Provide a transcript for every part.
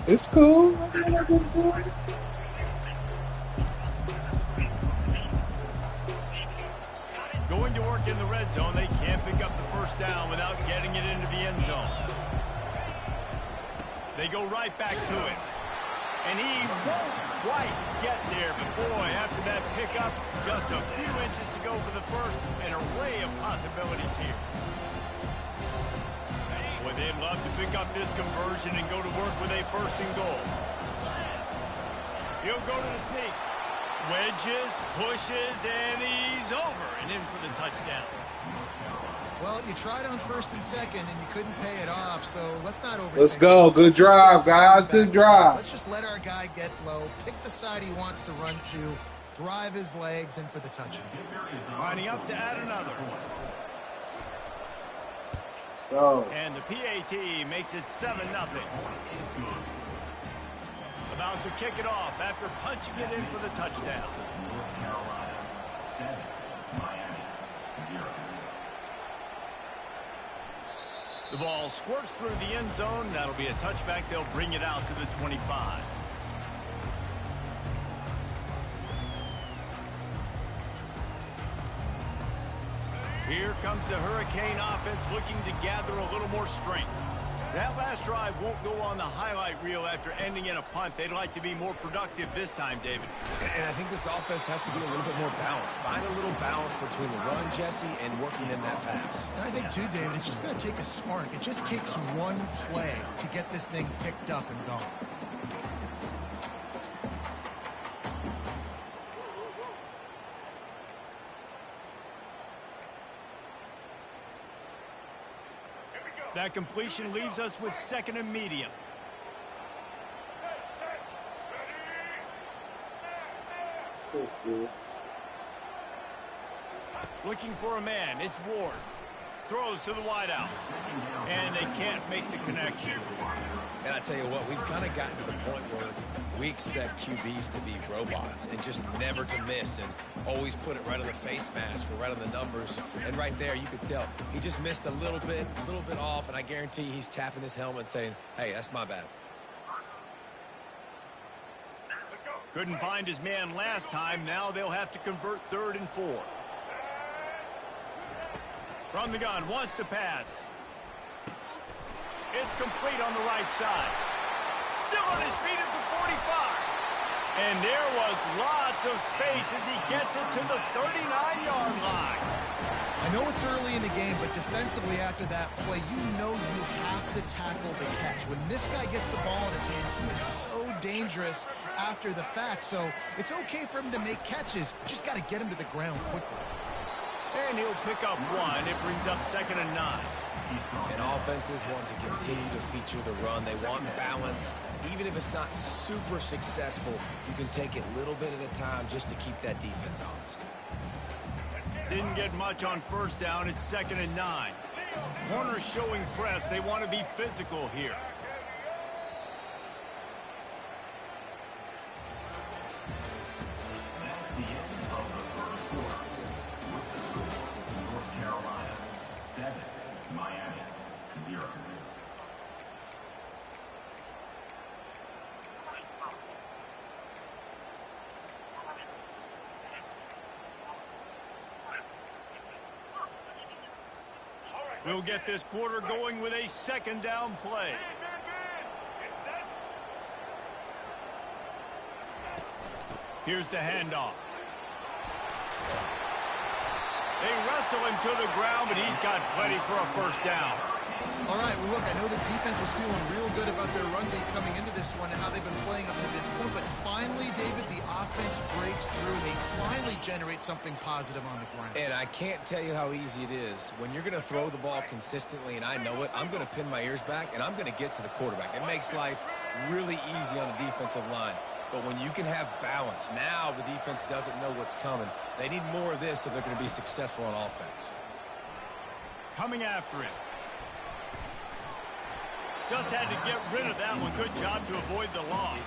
It's cool. Going to work in the red zone, they can't pick up the first down without getting it into the end zone. They go right back to it. And he won't quite get there. But, boy, after that pickup, just a few inches to go for the first. An array of possibilities here. Boy, they'd love to pick up this conversion and go to work with a first and goal. He'll go to the sneak. Wedges, pushes, and he's over and in for the touchdown. Well, you tried on first and second, and you couldn't pay it off, so let's not overthink. Let's go. Good drive, guys. Good drive. Let's just let our guy get low, pick the side he wants to run to, drive his legs in for the touchdown. Lining up to add another. Let's go. And the PAT makes it 7-0. About to kick it off after punching it in for the touchdown. North Carolina 7, Miami 0. The ball squirts through the end zone. That'll be a touchback. They'll bring it out to the 25. Here comes the Hurricane offense looking to gather a little more strength. That last drive won't go on the highlight reel after ending in a punt. They'd like to be more productive this time, David. And I think this offense has to be a little bit more balanced. Find a little balance between the run, Jesse, and working in that pass. And I think, too, David, it's just going to take a spark. It just takes one play to get this thing picked up and gone. That completion leaves us with second and medium. Looking for a man. It's Ward. Throws to the wideout. And they can't make the connection. And I tell you what, we've kind of gotten to the point where we expect QBs to be robots and just never to miss and always put it right on the face mask or right on the numbers. And right there, you could tell he just missed a little bit off, and I guarantee he's tapping his helmet saying, hey, that's my bad. Couldn't find his man last time. Now they'll have to convert 3rd and 4. From the gun, wants to pass. It's complete on the right side. Still on his feet at the 45. And there was lots of space as he gets it to the 39-yard line. I know it's early in the game, but defensively after that play, you know you have to tackle the catch. When this guy gets the ball in his hands, he is so dangerous after the fact. So it's okay for him to make catches. Just got to get him to the ground quickly. And he'll pick up 1. It brings up 2nd and 9. And offenses want to continue to feature the run. They want balance. Even if it's not super successful, you can take it little bit at a time just to keep that defense honest. Didn't get much on first down. It's 2nd and 9. Corners showing press. They want to be physical here. That's the end of the first quarter. With the score, North Carolina 7, Miami 0. We'll get this quarter going with a 2nd down play. Here's the handoff. They wrestle him to the ground, but he's got plenty for a first down. All right, well, look, I know the defense was feeling real good about their run game coming into this one and how they've been playing up to this point, but finally, David, the offense breaks through. They finally generate something positive on the ground. And I can't tell you how easy it is. When you're going to throw the ball consistently, and I know it, I'm going to pin my ears back, and I'm going to get to the quarterback. It makes life really easy on the defensive line. But when you can have balance, now the defense doesn't know what's coming. They need more of this if they're going to be successful on offense. Coming after him. Just had to get rid of that one. Good job to avoid the loss.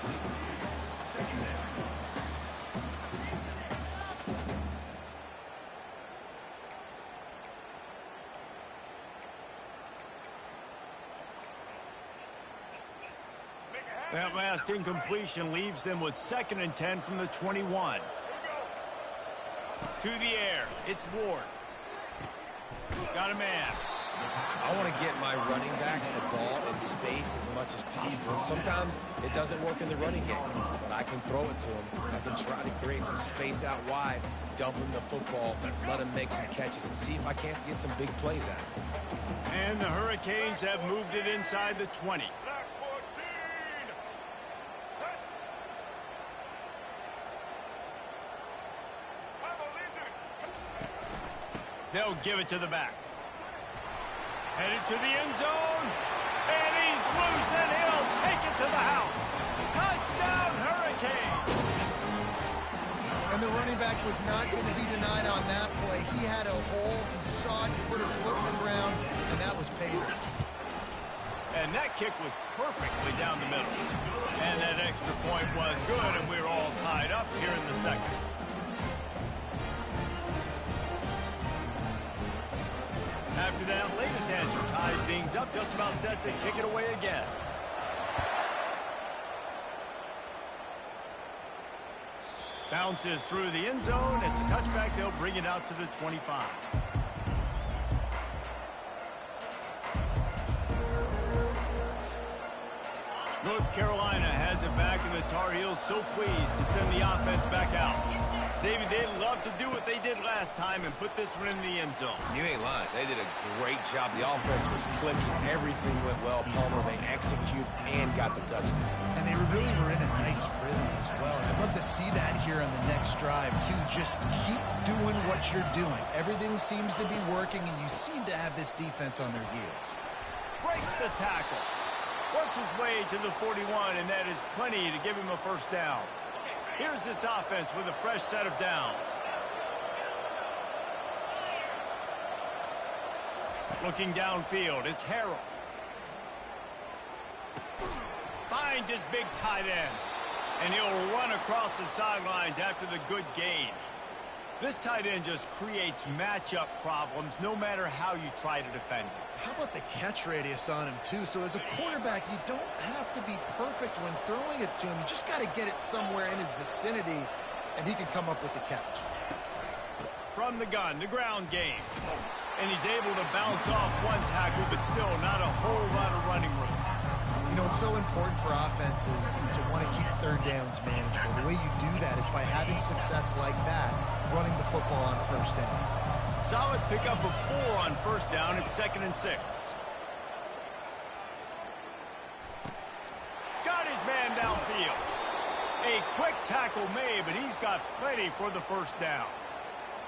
That last incompletion leaves them with 2nd and 10 from the 21. To the air. It's Ward. Got a man. I want to get my running backs the ball in space as much as possible. And sometimes it doesn't work in the running game, but I can throw it to them. I can try to create some space out wide, dump him the football, let him make some catches, and see if I can't get some big plays out of him. And the Hurricanes have moved it inside the 20. They'll give it to the back. Headed to the end zone. And he's loose, and he'll take it to the house. Touchdown, Hurricane. And the running back was not going to be denied on that play. He had a hole. He saw it. He put his foot in the ground, and that was payback. And that kick was perfectly down the middle. And that extra point was good, and we're all tied up here in the second. After that latest answer tied things up, just about set to kick it away again. Bounces through the end zone. It's a touchback. They'll bring it out to the 25. North Carolina has it back, and the Tar Heels so pleased to send the offense back out. David, they'd love to do what they did last time and put this one in the end zone. You ain't lying. They did a great job. The offense was clicking. Everything went well. Palmer, they executed and got the touchdown. And they really were in a nice rhythm as well. And I'd love to see that here on the next drive, too. Just keep doing what you're doing. Everything seems to be working, and you seem to have this defense on their heels. Breaks the tackle. Works his way to the 41, and that is plenty to give him a first down. Here's this offense with a fresh set of downs. Looking downfield, it's Harrell. Finds his big tight end. And he'll run across the sidelines after the good gain. This tight end just creates matchup problems no matter how you try to defend him. How about the catch radius on him, too? So as a quarterback, you don't have to be perfect when throwing it to him. You just got to get it somewhere in his vicinity, and he can come up with the catch. From the gun, the ground game. And he's able to bounce off one tackle, but still not a whole lot of running room. You know, it's so important for offenses to want to keep third downs manageable. The way you do that is by having success like that, running the football on first down. Solid pickup of 4 on first down. It's 2nd and 6. Got his man downfield. A quick tackle made, but he's got plenty for the first down.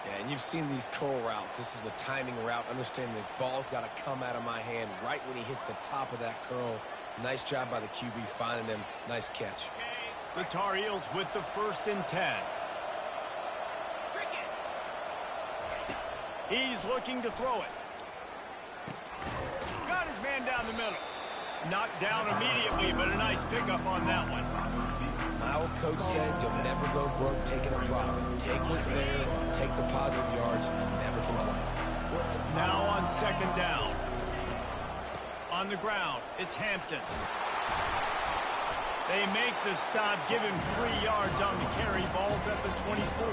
Yeah, and you've seen these curl routes. This is a timing route. Understand the ball's got to come out of my hand right when he hits the top of that curl. Nice job by the QB finding him. Nice catch. The Tar Heels with the 1st and 10. He's looking to throw it. Got his man down the middle. Knocked down immediately, but a nice pickup on that one. My old coach said you'll never go broke taking a profit. Take what's there, take the positive yards, and never complain. Now on 2nd down. On the ground, it's Hampton. They make the stop, give him 3 yards on the carry. Ball's at the 24.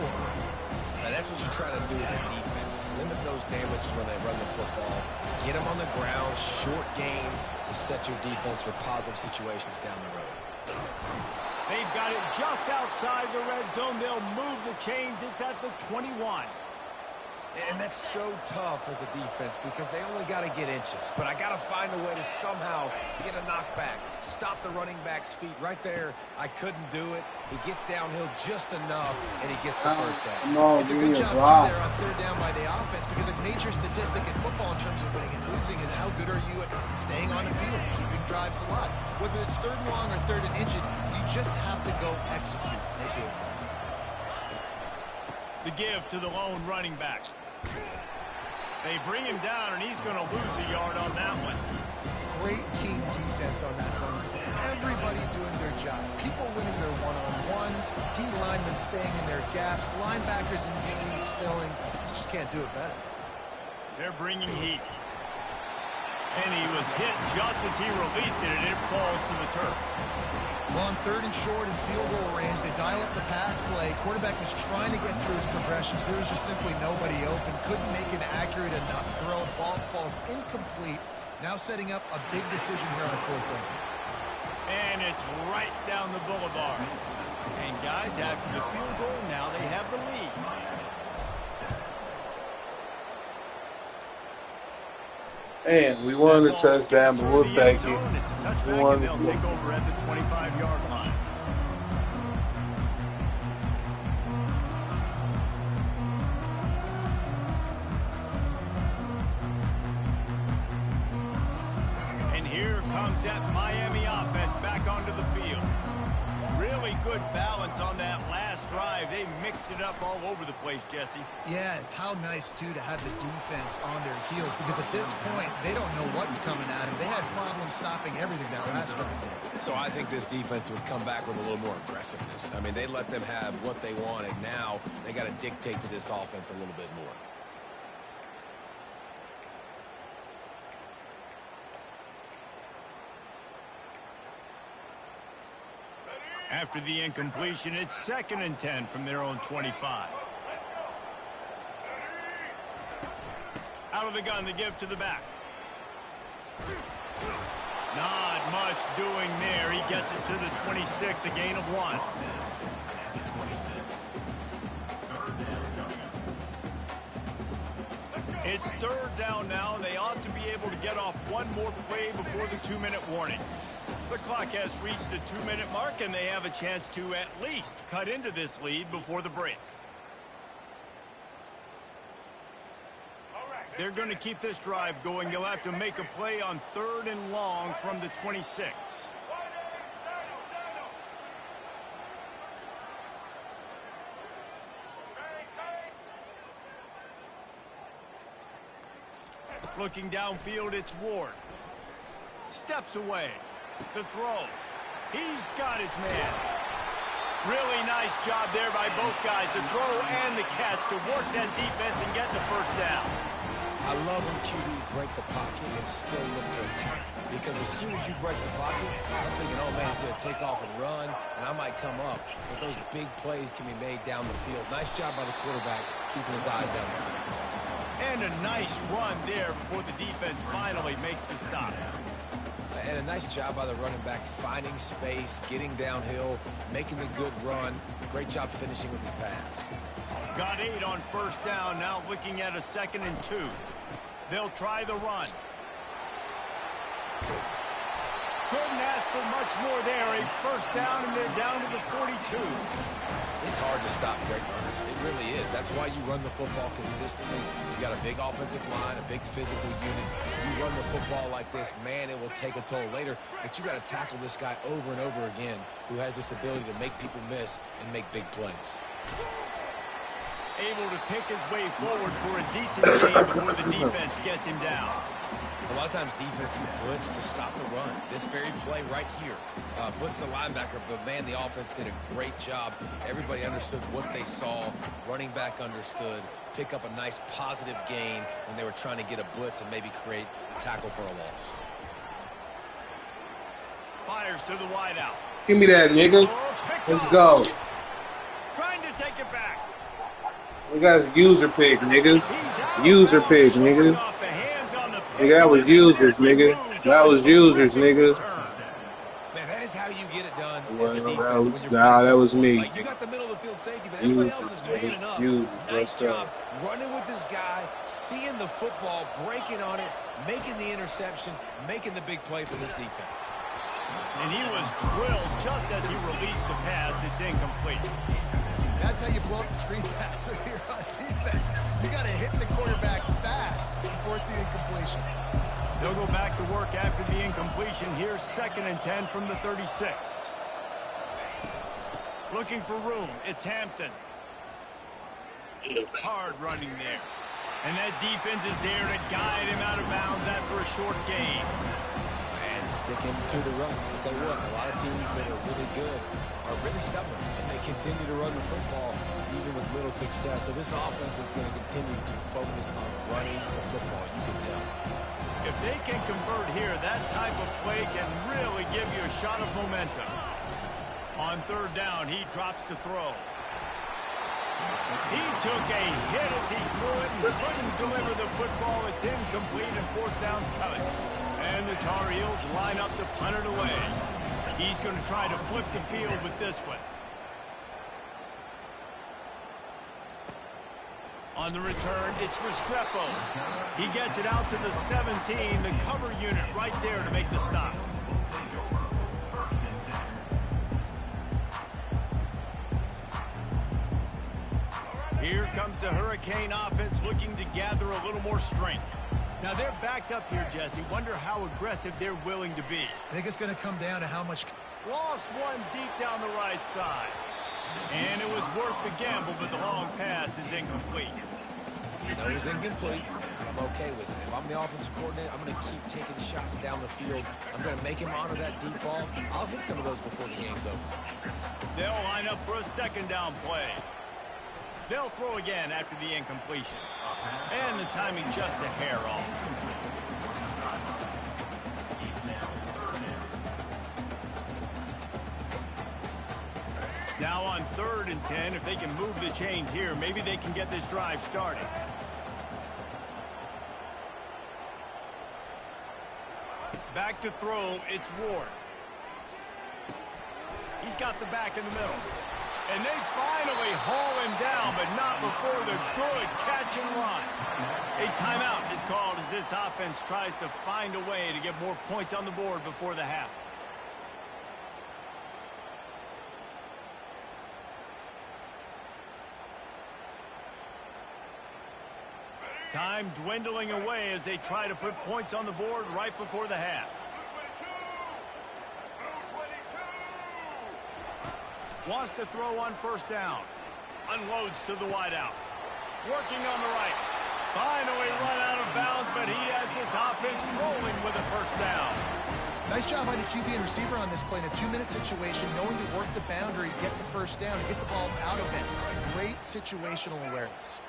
Now that's what you try to do as a defense. Limit those damages when they run the football. Get them on the ground, short gains to set your defense for positive situations down the road. They've got it just outside the red zone. They'll move the chains. It's at the 21. And that's so tough as a defense because they only got to get inches. But I got to find a way to somehow get a knockback. Stop the running back's feet right there. I couldn't do it. He gets downhill just enough, and he gets the first down. It's a good job, too, there on 3rd down by the offense because a major statistic in football in terms of winning and losing is how good are you at staying on the field, keeping drives alive. Whether it's 3rd and long or 3rd and inches, you just have to go execute. They do it. The give to the lone running back. They bring him down, and he's going to lose a yard on that one. Great team defense on that one. Everybody doing their job. People winning their one-on-ones, D-linemen staying in their gaps, linebackers and DBs filling. You just can't do it better. They're bringing heat. And he was hit just as he released it, and it falls to the turf. Well, on 3rd and short and field goal range, they dial up the pass play. Quarterback was trying to get through his progressions. There was just simply nobody open. Couldn't make an accurate enough throw. Ball falls incomplete. Now setting up a big decision here on 4th down. And it's right down the boulevard. And guys, after the field goal, now they have the lead. Man, we won the touchdown, but we'll take it. It's a touchback, We won. and they'll take over at the 25-yard line. And here comes that Miami offense back onto the field. Really good balance on that last drive. They mixed it up all over the place, Jesse. Yeah, how nice, too, to have the defense on their heels, because at this point, they don't know what's coming at them. They had problems stopping everything that last drive. So I think this defense would come back with a little more aggressiveness. I mean, they let them have what they wanted. Now they got to dictate to this offense a little bit more. After the incompletion, it's 2nd and 10 from their own 25. Out of the gun to give to the back. Not much doing there. He gets it to the 26, a gain of 1. It's 3rd down now, and they ought to be able to get off one more play before the 2-minute warning. The clock has reached the 2-minute mark, and they have a chance to at least cut into this lead before the break. They're going to keep this drive going. They'll have to make a play on 3rd and long from the 26. Looking downfield, it's Ward. Steps away. The throw. He's got his man. Really nice job there by both guys, the throw and the catch, to work that defense and get the 1st down. I love when QBs break the pocket and still look to attack. Because as soon as you break the pocket, I'm thinking, oh man, he's going to take off and run, and I might come up. But those big plays can be made down the field. Nice job by the quarterback keeping his eyes down the field. And a nice run there before the defense finally makes the stop. And a nice job by the running back, finding space, getting downhill, making a good run. Great job finishing with his pads. Got 8 on 1st down, now looking at a 2nd and 2. They'll try the run. Couldn't ask for much more there. A 1st down, and they're down to the 42. It's hard to stop great runners. It really is. That's why you run the football consistently. You got a big offensive line, a big physical unit. You run the football like this, man, it will take a toll later. But you got to tackle this guy over and over again, who has this ability to make people miss and make big plays. Able to pick his way forward for a decent gain before the defense gets him down. A lot of times defenses blitz to stop the run. This very play right here, blitz the linebacker, but man, the offense did a great job. Everybody understood what they saw. Running back understood. Pick up a nice positive gain when they were trying to get a blitz and maybe create a tackle for a loss. Fires to the wideout. Give me that, nigga. Let's go. Trying to take it back. We got user pick, nigga. User pick, nigga. Nigga, that was users, nigga. That was users, nigga. Man, that is how you get it done. Well, that was me. Like, you got the middle of the field safety, but everybody else is manning up. Nice job running with this guy, seeing the football, breaking on it, making the interception, making the big play for this defense. And he was drilled just as he released the pass. It's incomplete. That's how you blow up the screen passer here on defense. You got to hit the quarterback fast and force the incompletion. They'll go back to work after the incompletion. Here's 2nd and 10 from the 36. Looking for room. It's Hampton. Hard running there. And that defense is there to guide him out of bounds after a short gain. And sticking to the run. I'll tell you what, a lot of teams that are really good are really stubborn, and they continue to run the football even with little success. So this offense is going to continue to focus on running the football. You can tell. If they can convert here, that type of play can really give you a shot of momentum. On third down, he drops to throw. He took a hit as he threw it and couldn't deliver the football. It's incomplete and fourth down's coming. And the Tar Heels line up to punt it away. He's going to try to flip the field with this one. On the return, it's Restrepo. He gets it out to the 17, the cover unit right there to make the stop. Here comes the Hurricane offense looking to gather a little more strength. Now they're backed up here, Jesse. Wonder how aggressive they're willing to be. I think it's going to come down to how much... Lost one deep down the right side. And it was worth the gamble, but the long pass is incomplete. You know, it was incomplete. I'm okay with it. If I'm the offensive coordinator, I'm going to keep taking shots down the field. I'm going to make him honor that deep ball. I'll hit some of those before the game's over. They'll line up for a second down play. They'll throw again after the incompletion. And the timing just a hair off. Now on 3rd and 10, if they can move the chains here, maybe they can get this drive started. Back to throw, it's Ward. He's got the back in the middle. And they finally haul him down, but not before the good catch and run. A timeout is called as this offense tries to find a way to get more points on the board before the half. Time dwindling away as they try to put points on the board right before the half. Wants to throw on first down. Unloads to the wideout. Working on the right. Finally run out of bounds, but he has this offense rolling with a first down. Nice job by the QB and receiver on this play in a 2-minute situation, knowing to work the boundary, get the first down, and get the ball out of bounds. Great situational awareness.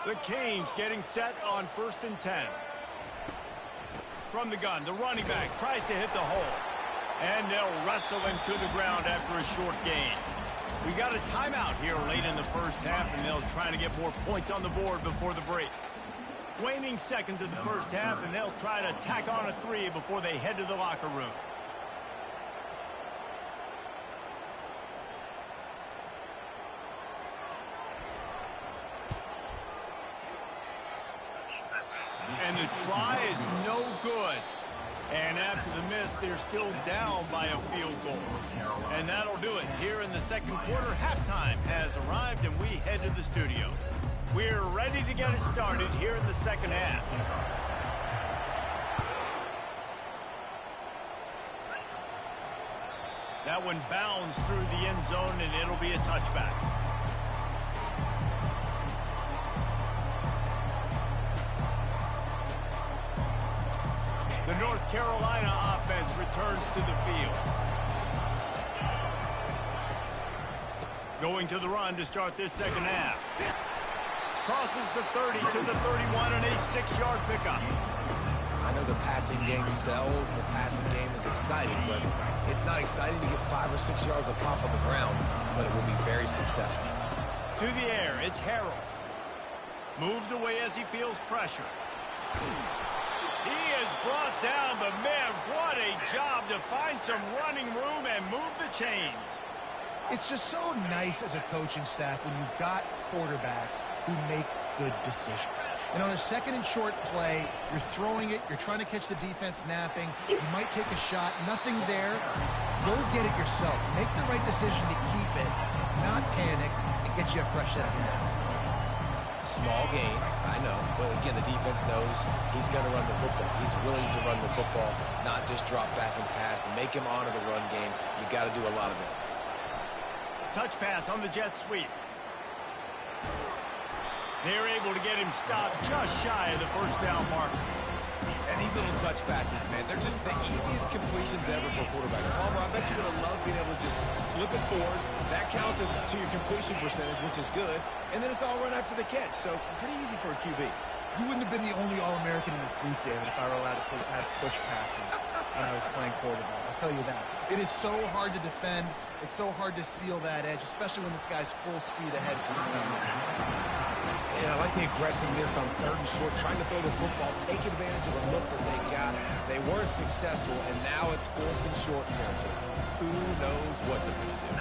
The Canes getting set on 1st and 10. From the gun, the running back tries to hit the hole. And they'll wrestle him to the ground after a short gain. We got a timeout here late in the first half, and they'll try to get more points on the board before the break. Waning seconds of the first half, and they'll try to tack on a 3 before they head to the locker room. And the try is no good. And after the miss, they're still down by a field goal. And that'll do it here in the second quarter. Halftime has arrived, and we head to the studio. We're ready to get it started here in the second half. That one bounds through the end zone, and it'll be a touchback. The North Carolina offense returns to the field. Going to the run to start this second half. Crosses the 30 to the 31 and a 6-yard pickup. I know the passing game sells, the passing game is exciting, but it's not exciting to get 5 or 6 yards of pop on the ground, but it will be very successful. To the air, it's Harrell. Moves away as he feels pressure. He is brought down, but man, what a job to find some running room and move the chains. It's just so nice as a coaching staff when you've got quarterbacks who make good decisions. And on a 2nd and short play, you're throwing it, you're trying to catch the defense napping, you might take a shot, nothing there. Go get it yourself. Make the right decision to keep it, not panic, and get you a fresh set of hands. Small gain, I know, but again, the defense knows he's going to run the football. He's willing to run the football, not just drop back and pass, make him honor the run game. You got to do a lot of this. Touch pass on the jet sweep. They're able to get him stopped just shy of the first down marker. And these little touch passes, man, they're just the easiest completions ever for quarterbacks. Palmer, I bet you're going to love being able to just flip it forward. That counts as to your completion percentage, which is good. And then it's all run after the catch, so pretty easy for a QB. You wouldn't have been the only All-American in this booth, David, if I were allowed to have push passes when I was playing quarterback. I'll tell you that. It is so hard to defend. It's so hard to seal that edge, especially when this guy's full speed ahead. Yeah, I like the aggressiveness on 3rd and short, trying to throw the football, take advantage of the look that they got. They weren't successful, and now it's 4th and short territory. Who knows what they're going to do?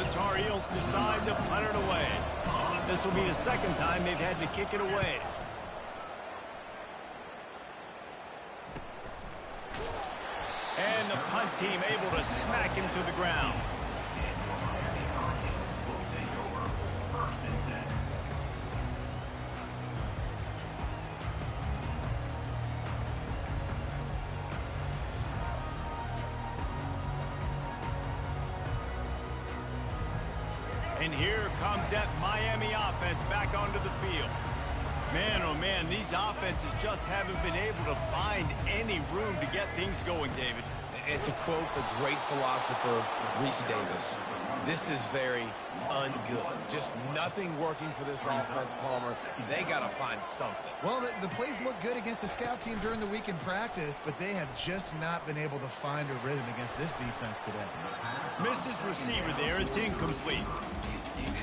The Tar Heels decide to punt it away. This will be the 2nd time they've had to kick it away. And the punt team able to smack him to the ground. And here comes that Miami offense back onto the field. Man, oh man, these offenses just haven't been able to find any room to get things going, David. And to quote the great philosopher, Reese Davis, this is very ungood. Just nothing working for this offense, Palmer. They got to find something. Well, the plays look good against the scout team during the week in practice, but they have just not been able to find a rhythm against this defense today. Missed his receiver there. It's incomplete.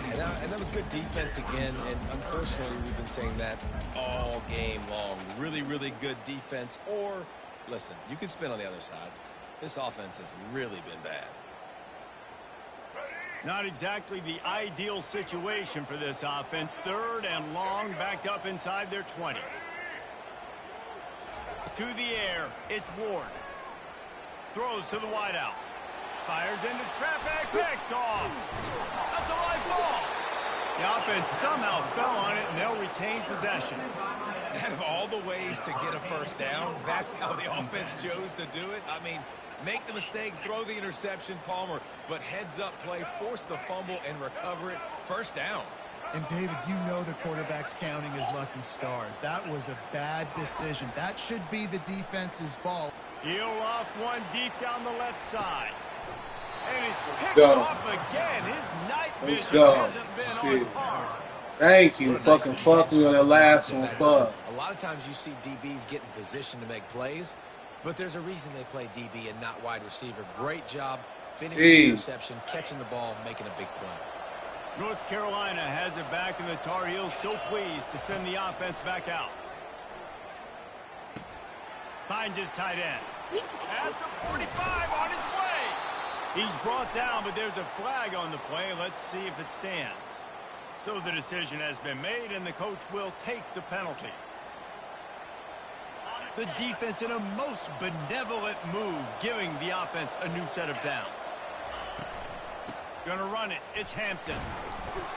And that was good defense again, and unfortunately, we've been saying that all game long. Really, really good defense. Or, listen, you can spin on the other side. This offense has really been bad. Not exactly the ideal situation for this offense. 3rd and long, backed up inside their 20. To the air, it's Ward. Throws to the wideout. Fires into traffic, picked off. That's a live ball. The offense somehow fell on it, and they'll retain possession. Out of all the ways to get a 1st down, that's how the offense chose to do it. I mean, make the mistake, throw the interception, Palmer, but heads-up play, force the fumble, and recover it. 1st down. And, David, you know the quarterback's counting his lucky stars. That was a bad decision. That should be the defense's ball. He'll off one deep down the left side. And it's picked off again. His night vision hasn't been on par. Thank you. Fucking fuck me on the last one. Fuck. A lot of times you see DBs get in position to make plays, but there's a reason they play DB and not wide receiver. Great job finishing the interception, catching the ball, making a big play. North Carolina has it back, and the Tar Heels so pleased to send the offense back out. Finds his tight end. At the 45 on his way. He's brought down, but there's a flag on the play. Let's see if it stands. So the decision has been made, and the coach will take the penalty. The defense in a most benevolent move, giving the offense a new set of downs. Gonna run it. It's Hampton.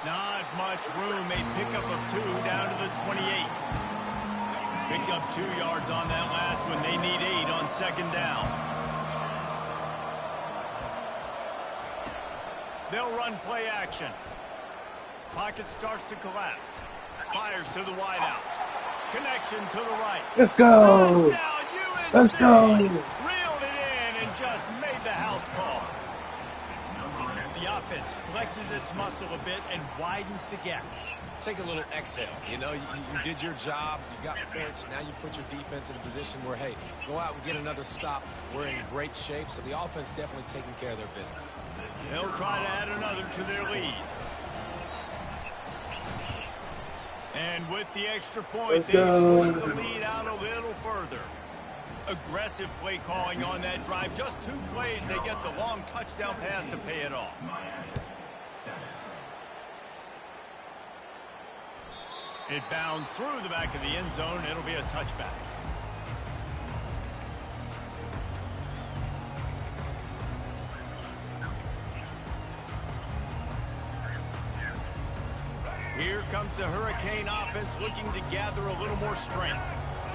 Not much room. A pickup of 2 down to the 28. Picked up 2 yards on that last one. They need 8 on 2nd down. They'll run play action. Pocket starts to collapse. Fires to the wideout. Connection to the right. Let's go. Let's go. Reeled it in and just made the house call. The offense flexes its muscle a bit and widens the gap. Take a little exhale. You know, you did your job. You got points. Now you put your defense in a position where, hey, go out and get another stop. We're in great shape, so the offense definitely taking care of their business. They'll try to add another to their lead. And with the extra point, they push the lead out a little further. Aggressive play calling on that drive. Just 2 plays, they get the long touchdown pass to pay it off. It bounds through the back of the end zone. It'll be a touchback. Here comes the Hurricane offense looking to gather a little more strength.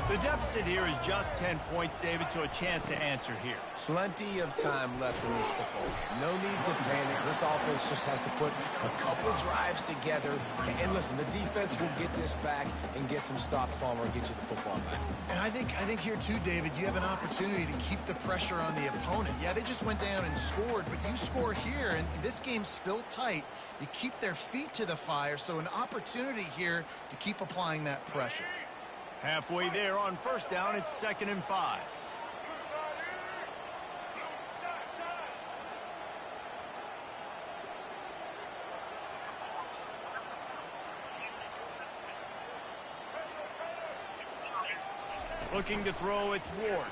The deficit here is just 10 points, David, so a chance to answer here. Plenty of time left in this football. No need to panic. This offense just has to put a couple drives together. And listen, the defense will get this back and get some stops, Palmer, and get you the football back. And I think here too, David, you have an opportunity to keep the pressure on the opponent. Yeah, they just went down and scored, but you score here, and this game's still tight. You keep their feet to the fire, so an opportunity here to keep applying that pressure. Halfway there on 1st down, it's 2nd and 5. Looking to throw, it's Ward.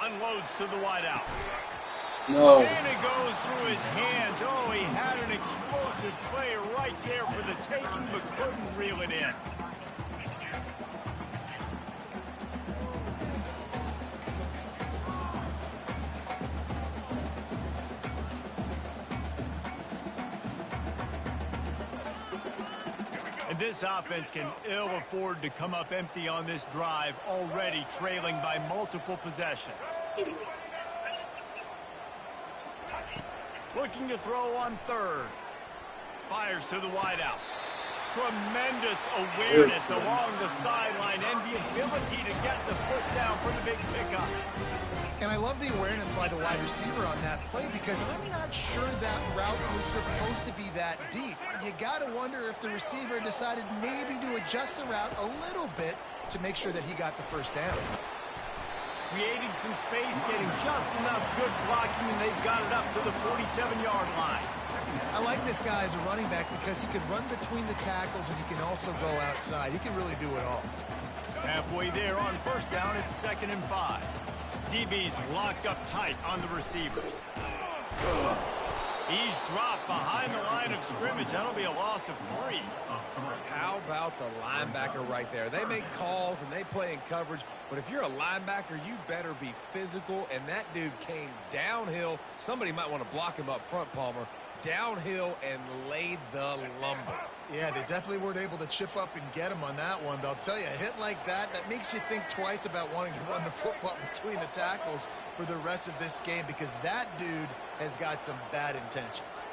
Unloads to the wideout. No. And it goes through his hands. Oh, he had an explosive play right there for the taking, but couldn't reel it in. And this offense can ill afford to come up empty on this drive, already trailing by multiple possessions. Looking to throw on third. Fires to the wideout. Tremendous awareness along the sideline and the ability to get the foot down for the big pickup. And I love the awareness by the wide receiver on that play because I'm not sure that route was supposed to be that deep. You got to wonder if the receiver decided maybe to adjust the route a little bit to make sure that he got the first down. Creating some space, getting just enough good blocking, and they've got it up to the 47-yard line. I like this guy as a running back because he can run between the tackles and he can also go outside. He can really do it all. Halfway there on first down, it's 2nd and 5. DB's locked up tight on the receivers. He's dropped behind the line of scrimmage. That'll be a loss of 3. How about the linebacker right there? They make calls and they play in coverage, but if you're a linebacker, you better be physical, and that dude came downhill. Somebody might want to block him up front, Palmer. Downhill and laid the lumber. Yeah, they definitely weren't able to chip up and get him on that one, but I'll tell you, a hit like that, that makes you think twice about wanting to run the football between the tackles for the rest of this game because that dude has got some bad intentions.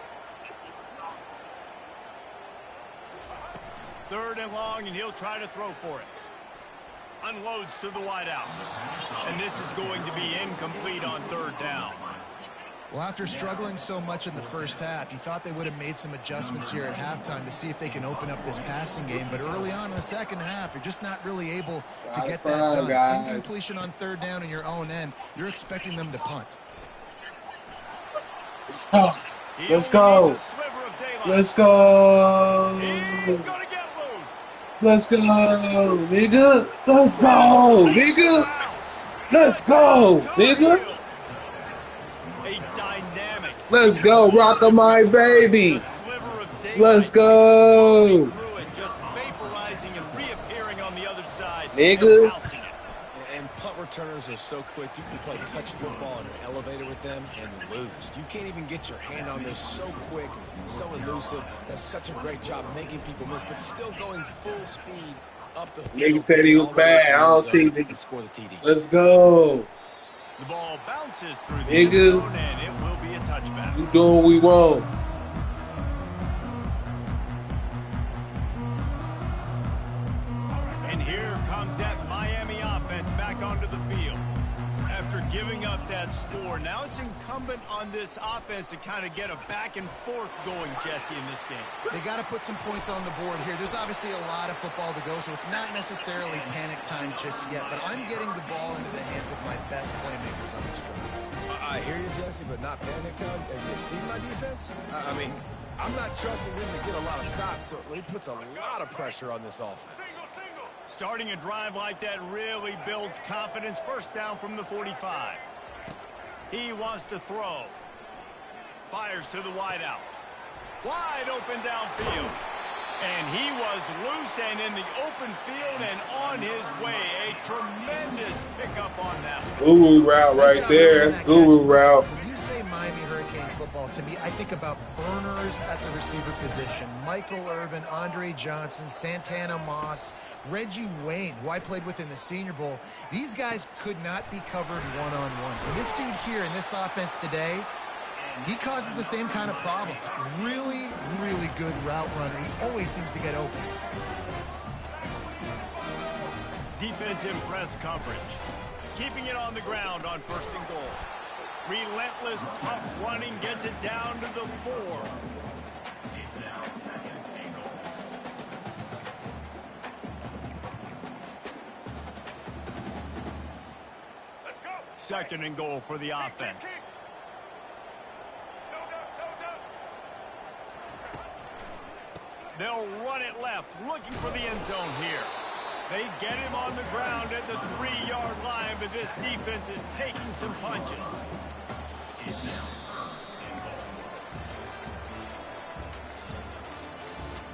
3rd and long, and he'll try to throw for it. Unloads to the wideout. And this is going to be incomplete on 3rd down. Well, after struggling so much in the first half, you thought they would have made some adjustments here at halftime to see if they can open up this passing game. But early on in the second half, you're just not really able to get that done. Guys. Incompletion on 3rd down in your own end, you're expecting them to punt. Let's go. Let's go. He's going to get loose. Let's go, nigga. Let's go, nigga. Let's go, nigga. A dynamic. Let's go, rock my baby. Let's go. Just vaporizing and reappearing on the other side. Nigga. And punt returners are so quick. You can play touch football in an elevator with them and lose. You can't even get your hand on this. So quick, so elusive. Does such a great job making people miss, but still going full speed up the field. Nigga said he was bad. I don't see nigga. Score the TD. Let's go. The ball bounces through the Nigga. end zone, and it will be a touchback. We doing what we want. And here comes that Miami offense back onto the field. After giving up that score, now it's incumbent on this offense to kind of get a back and forth going, Jesse, in this game. They got to put some points on the board here. There's obviously a lot of football to go, so it's not necessarily panic time just yet, but I'm getting the ball into the hands of my best playmakers on this drive. I hear you, Jesse, but not panic time. Have you seen my defense? I mean, I'm not trusting them to get a lot of stops, so it puts a lot of pressure on this offense. Starting a drive like that really builds confidence. First down from the 45. He wants to throw. Fires to the wideout. Wide open downfield. And he was loose and in the open field and on his way. A tremendous pickup on that one. Guru route right there. Guru route. When you say Miami Hurricane football, to me, I think about burners at the receiver position. Michael Irvin, Andre Johnson, Santana Moss, Reggie Wayne, who I played with in the Senior Bowl. These guys could not be covered one-on-one. And this dude here in this offense today, he causes the same kind of problems. Really, really good route runner. He always seems to get open. Defensive press coverage. Keeping it on the ground on 1st and goal. Relentless, tough running gets it down to the 4. It's now 2nd and goal. Let's go. 2nd and goal for the offense. They'll run it left, looking for the end zone here. They get him on the ground at the 3-yard line, but this defense is taking some punches. It's now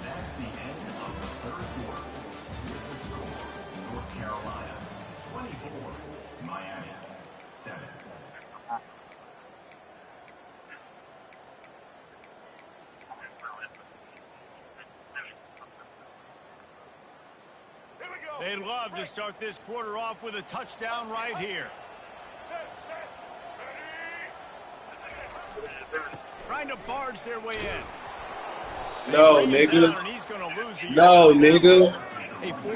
that's the end of the third quarter. With the score, North Carolina 24, Miami 7. They'd love to start this quarter off with a touchdown right here. Trying to barge their way in. No, nigga. No, nigga.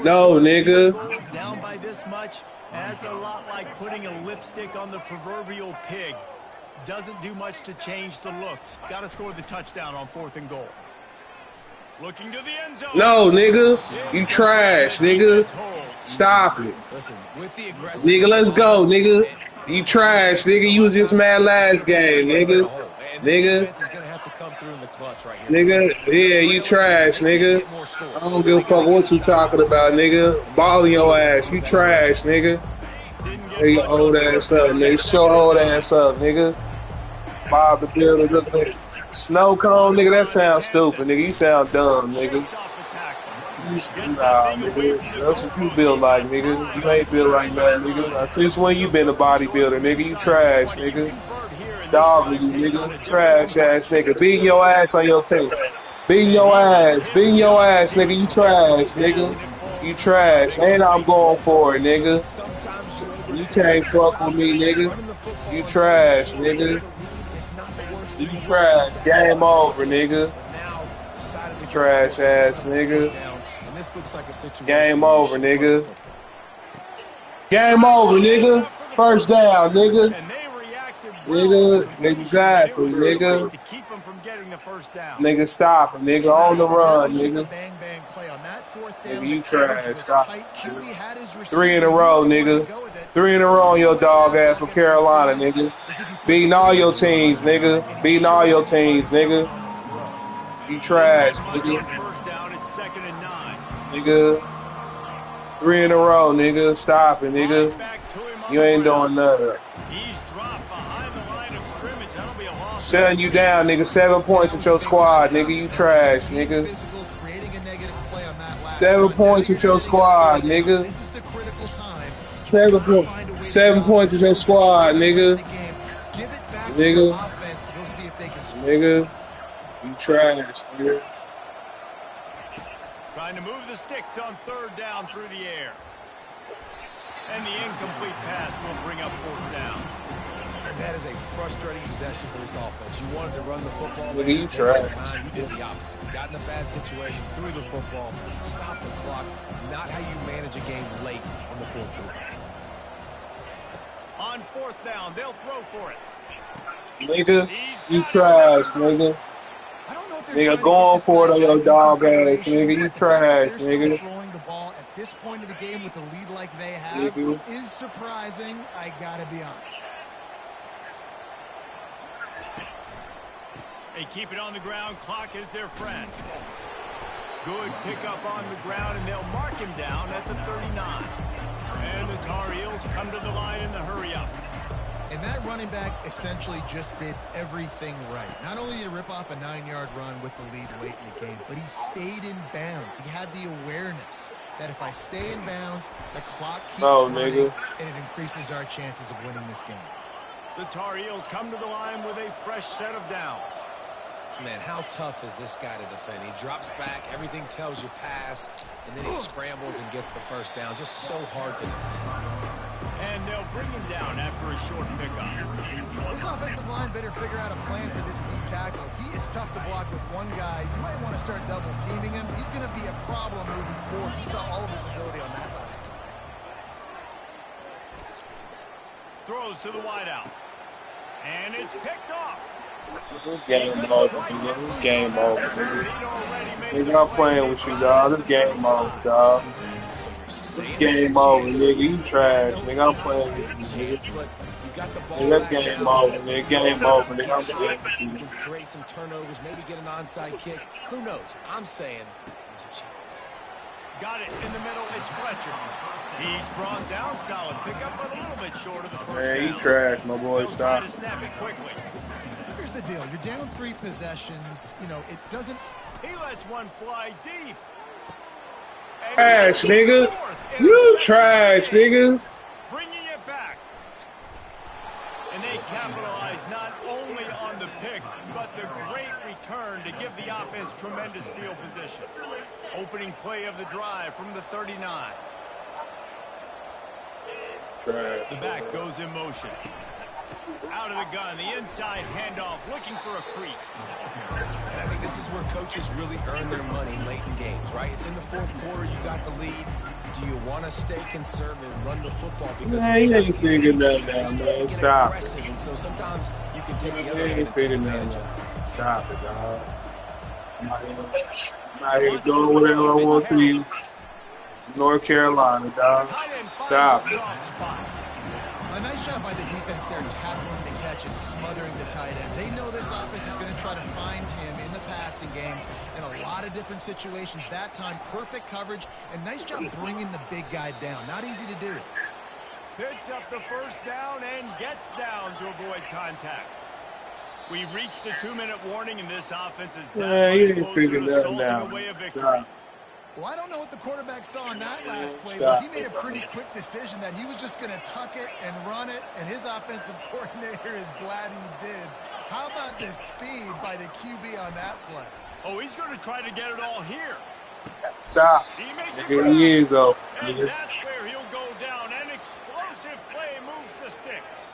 No, nigga. Down by this much, that's a lot like putting a lipstick on the proverbial pig. Doesn't do much to change the looks. Got to score the touchdown on 4th and goal. Looking to the end zone. No, nigga. You trash, nigga. Stop it. Listen, with the aggressive Nigga, let's go, nigga. You trash, nigga. You was just mad last game, nigga. Nigga. Nigga, yeah, you trash, nigga. I don't give a fuck what you talking about, nigga. Balling your ass. You trash, nigga. Hey, your old ass up, nigga. Show old ass up, nigga. Bob the Builder, look at it. Snow cone, nigga, that sounds stupid, nigga. You sound dumb, nigga. Nah, nigga. That's what you build like, nigga. You ain't built like that, nigga. Since when you been a bodybuilder, nigga? You trash, nigga. Dog, nigga. Trash ass, nigga. Beating your ass on your face. Beating your ass. Beating your ass, nigga. You trash, nigga. You trash. And I'm going for it, nigga. You can't fuck with me, nigga. You trash, nigga. You trash. Game over, nigga. Trash ass, nigga. Game over, nigga. Game over, nigga. First down, nigga. Nigga, exactly, nigga. Nigga, stop it, nigga. On the run, nigga. Nigga, you trash. Stop. 3 in a row, nigga. 3 in a row on your dog ass from Carolina, nigga. Beating all your teams, nigga. Beating all your teams, nigga. You trash, nigga. Nigga. 3 in a row, nigga. Stop it, nigga. You ain't doing nothing. Shutting you down, nigga. 7 points with your squad, nigga. You trash, nigga. 7 points with your squad, nigga. 7 points. 7 points with your squad, nigga. Nigga. Nigga. You trash, nigga. Trying to move the sticks on 3rd down through the air. And the incomplete pass will bring up 4th down. And that is a frustrating possession for this offense. You wanted to run the football. Look at you try. You did the opposite. Got in a bad situation, threw the football, stopped the clock. Not how you manage a game late in the 4th quarter. On 4th down, they'll throw for it. Nigga, you trash, nigga. Nigga, going for it on your dog ass, nigga. You trash, nigga. Throwing the ball at this point of the game with the lead like they have is surprising, I gotta be honest. They keep it on the ground. Clock is their friend. Good pickup on the ground, and they'll mark him down at the 39. And the Tar Heels come to the line in the hurry-up. And that running back essentially just did everything right. Not only did he rip off a 9-yard run with the lead late in the game, but he stayed in bounds. He had the awareness that if I stay in bounds, the clock keeps running, and it increases our chances of winning this game. The Tar Heels come to the line with a fresh set of downs. Man, how tough is this guy to defend? He drops back, everything tells you pass, and then he scrambles and gets the first down. Just so hard to defend. And they'll bring him down after a short pickup. This offensive line better figure out a plan for this D tackle. He is tough to block with one guy. You might want to start double teaming him. He's going to be a problem moving forward. You saw all of his ability on that last play. Throws to the wideout. And it's picked off. Game over, nigga. This game over, nigga. Nigga, I'm playing with you, dog. This game over, dog. This game over, nigga. You trash, nigga. I'm playing with you, nigga. Nigga, that's game over, nigga. Game over, nigga. I'm playing with you. Create some turnovers, maybe get an onside kick. Who knows? I'm saying there's a chance. Got it in the middle. It's Fletcher. He's brought down. Solid pickup, but a little bit short of the first Man, down. you trash, my boy. They'll try Stop. to snap it quickly. Here's the deal. You're down 3 possessions. You know, it doesn't... He lets one fly deep. And Trash, he's nigga. fourth You interception trash, of the game, nigga. bringing it back. And they capitalize not only on the pick, but the great return to give the offense tremendous field position. Opening play of the drive from the 39. Trash. The back goes in motion. Out of the gun, the inside handoff, looking for a crease. And I think this is where coaches really earn their money late in games, right? It's in the fourth quarter, you got the lead. Do you want to stay conservative, run the football? Because Man, you ain't figuring nothing out, man. Stop it. and so sometimes you can take the You other hand ain't and take figuring advantage nothing of it. out. Stop it, dog. I'm out here doing whatever I want to you. North Carolina, dog. Tight end Stop finds a it. soft spot. A nice job by the defense there, tackling the catch and smothering the tight end. They know this offense is going to try to find him in the passing game in a lot of different situations. That time, perfect coverage, and nice job bringing the big guy down. Not easy to do. Picks up the first down and gets down to avoid contact. We've reached the 2-minute warning, and this offense is Man, that you much ain't closer figuring to nothing salting out. away a victory. Stop. Well, I don't know what the quarterback saw in that last play, but he made a pretty quick decision that he was just going to tuck it and run it, and his offensive coordinator is glad he did. How about the speed by the QB on that play? Oh, he's going to try to get it all here. Stop. He makes it Nigga, grab. he is, though. And Nigga. that's where he'll go down. An explosive play moves the sticks.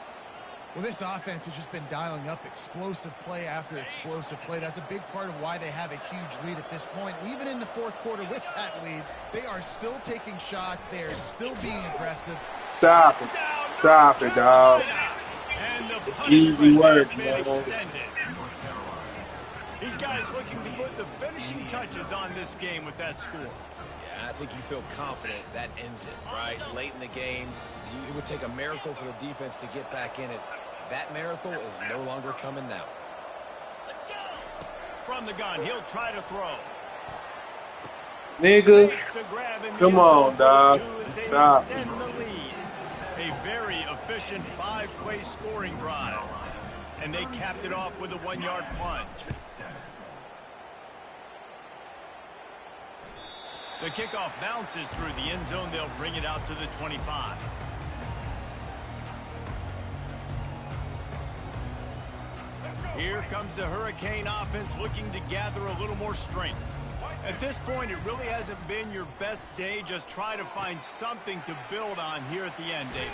Well, this offense has just been dialing up explosive play after explosive play. That's a big part of why they have a huge lead at this point. Even in the fourth quarter with that lead, they are still taking shots. They are still being aggressive. Stop it. Stop it, dog. And the Easy punishment work, has been man. extended. These guys looking to put the finishing touches on this game with that score. Yeah, I think you feel confident that ends it, right? Late in the game, it would take a miracle for the defense to get back in it. That miracle is no longer coming now. From the gun, he'll try to throw. Nigga. Makes the grab in the Come end on, zone for dog. 2 as they Stop. extend the lead. A very efficient 5-play scoring drive. And they capped it off with a 1-yard plunge. The kickoff bounces through the end zone. They'll bring it out to the 25. Here comes the Hurricane offense looking to gather a little more strength. At this point, it really hasn't been your best day. Just try to find something to build on here at the end, David.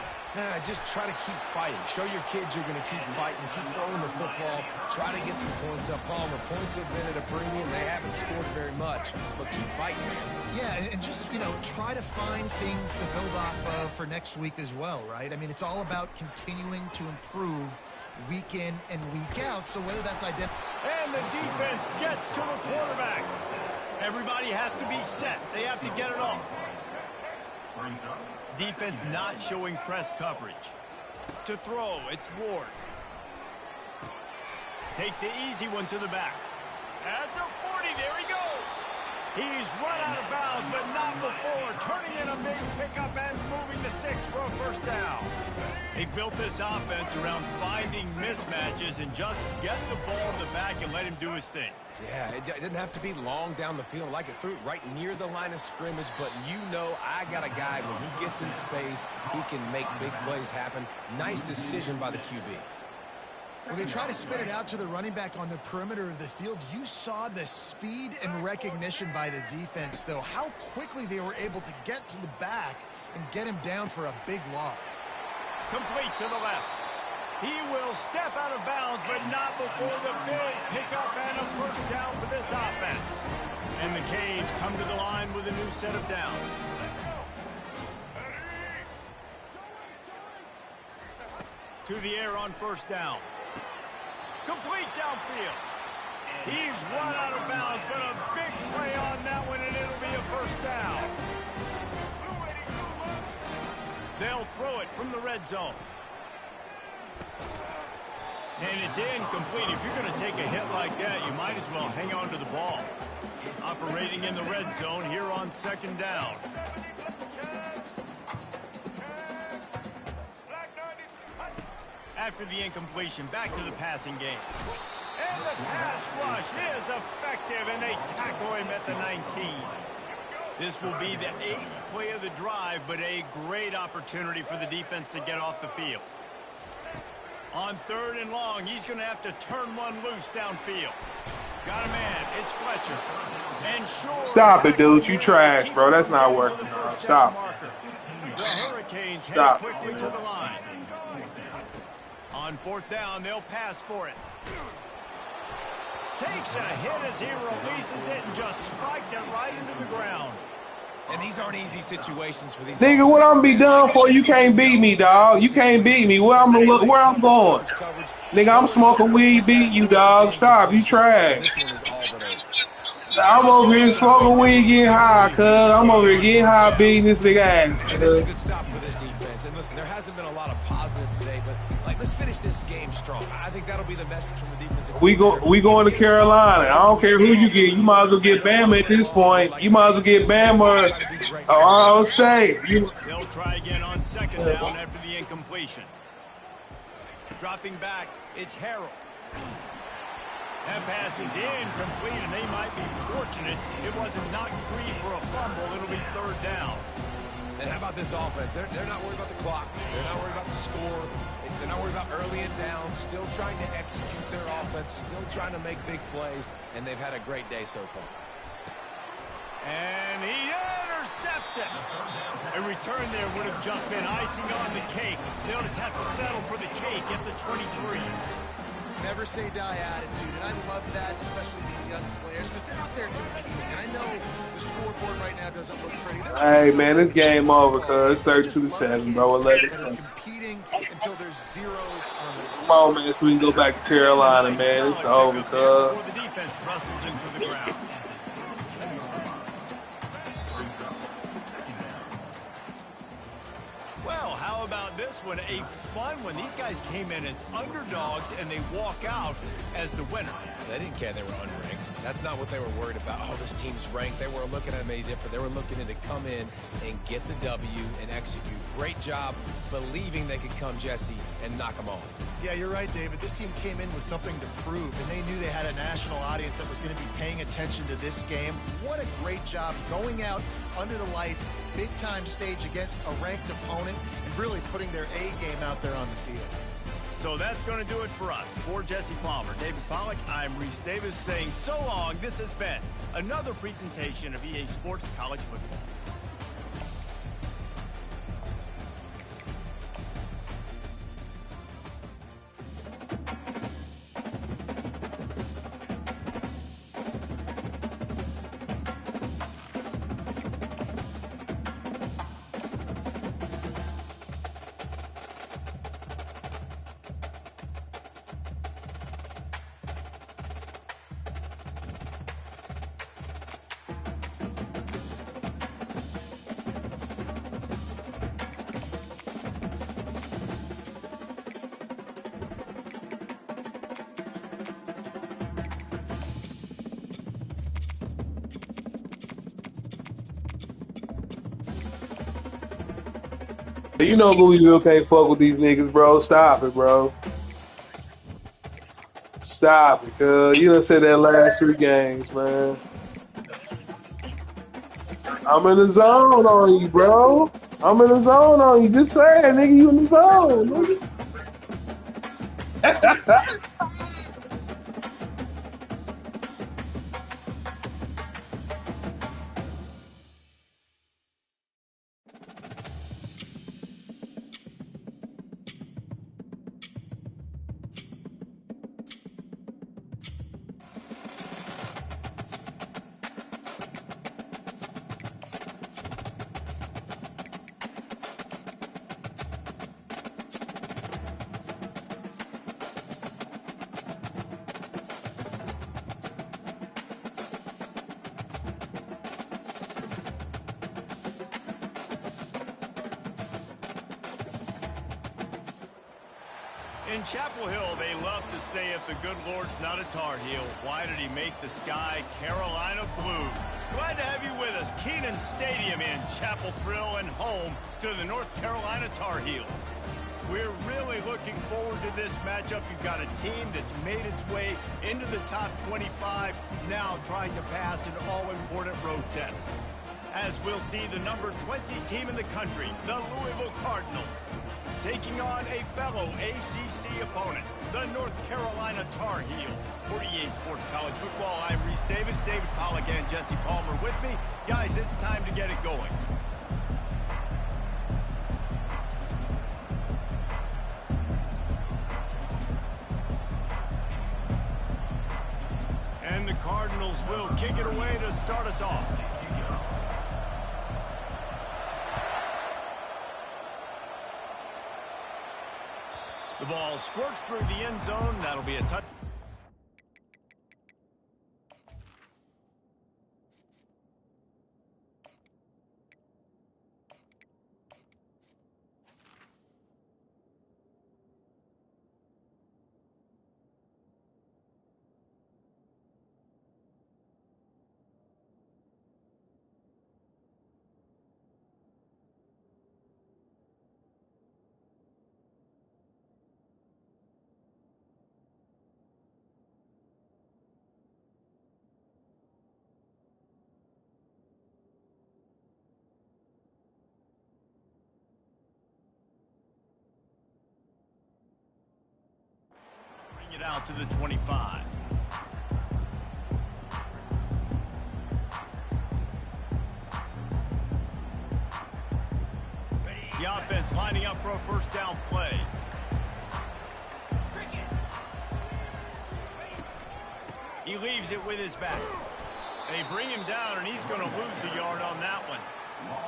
Just try to keep fighting. Show your kids you're going to keep fighting, keep throwing the football, try to get some points up. Palmer, points have been at a premium. They haven't scored very much, but keep fighting, man. Yeah, and just, you know, try to find things to build off of for next week as well, right? I mean, it's all about continuing to improve week in and week out. So whether that's And the defense gets to the quarterback. Everybody has to be set. They have to get it off. Defense not showing press coverage. To throw, it's Ward. Takes the easy one to the back. At the 40, there he goes. He's run out of bounds, but not before. Turning in a big pickup and moving the sticks for a first down. They built this offense around finding mismatches and just get the ball in the back and let him do his thing. Yeah, it didn't have to be long down the field. Like it threw it right near the line of scrimmage, but you know I got a guy, when he gets in space, he can make big plays happen. Nice decision by the QB. When they try to spit it out to the running back on the perimeter of the field, you saw the speed and recognition by the defense, though. How quickly they were able to get to the back and get him down for a big loss. Complete to the left. He will step out of bounds, but not before the big pickup and a first down for this offense. And the Canes come to the line with a new set of downs. To the air on first down. Complete downfield. He's run out of bounds, but a big play on that one, and it'll be a first down. They'll throw it from the red zone. And it's incomplete. If you're going to take a hit like that, you might as well hang on to the ball. Operating in the red zone here on second down. After the incompletion, back to the passing game. And the pass rush is effective, and they tackle him at the 19. This will be the 8th play of the drive, but a great opportunity for the defense to get off the field. On 3rd and long, he's going to have to turn one loose downfield. Got a man. It's Fletcher. And sure, Stop it, dude. You trash, bro. That's not working. Stop. The Hurricanes head quickly to the line. On 4th down, they'll pass for it. Takes a hit as he releases it and just spiked it right into the ground. And these aren't easy situations for these. Nigga, what I'm be done for? You can't beat me, dog. You can't beat me. Where I'm going? Nigga, I'm smoking weed, beat you, dog. Stop. You trash. I'm over here smoking weed, getting high, cuz. I'm over here getting high, beating this nigga ass. And it's a good stop for this defense. And listen, there hasn't been a lot of positive today, but like, let's finish this game strong. I think that'll be the message from the defense. We going to Carolina. I don't care who you get. You might as well get Bama at this point. You might as well get Bama. I'll say. They'll try again on 2nd down after the incompletion. Dropping back, it's Harrell. That pass is incomplete, and they might be fortunate it wasn't knocked free for a fumble. It'll be 3rd down. And how about this offense? They're not worried about the clock. They're not worried about the score. They're not worried about early and down. Still trying to execute their offense. Still trying to make big plays. And they've had a great day so far. And he intercepts it. A return there would have just been icing on the cake. They'll just have to settle for the cake at the 23. Never say die attitude, and I love that, especially these young players, because they're out there competing. And I know the scoreboard right now doesn't look pretty. Hey, man, this game over, cuz. It's 32-7, bro. 11. Competing until there's zeros on the Come on, man, so we can go back to Carolina, man. It's over, cuz. Before the defense wrestles into the ground. Well, how about this one? A fun one. These guys came in as underdogs, and they walk out as the winner. They didn't care they were unranked. That's not what they were worried about. Oh, this team's ranked. They weren't looking at them any different. They were looking to come in and get the W and execute. Great job believing they could come, Jesse, and knock them off. Yeah, you're right, David. This team came in with something to prove, and they knew they had a national audience that was going to be paying attention to this game. What a great job going out under the lights, big-time stage against a ranked opponent, and really putting their A game out there on the field. So that's going to do it for us. For Jesse Palmer, David Pollack, I'm Reese Davis saying so long. This has been another presentation of EA Sports College Football. You know Louisville can't fuck with these niggas, bro. Stop it, bro. Stop it, cuz. You done said that last 3 games, man. I'm in the zone on you, bro. I'm in the zone on you. Just saying, nigga, you in the zone, nigga. In Chapel Hill, they love to say if the good Lord's not a Tar Heel, why did he make the sky Carolina blue? Glad to have you with us. Kenan Stadium in Chapel Thrill and home to the North Carolina Tar Heels. We're really looking forward to this matchup. You've got a team that's made its way into the top 25, now trying to pass an all-important road test. As we'll see the number 20 team in the country, the Louisville Cardinals, taking on a fellow ACC opponent, the North Carolina Tar Heels. For EA Sports College Football, I'm Reese Davis, David Pollack, and Jesse Palmer with me. Guys, it's time to get it going. And the Cardinals will kick it away to start us off. The ball squirts through the end zone. That'll be a touch. It out to the 25. The offense lining up for a first down play. He leaves it with his back. They bring him down, and he's going to lose a yard on that one.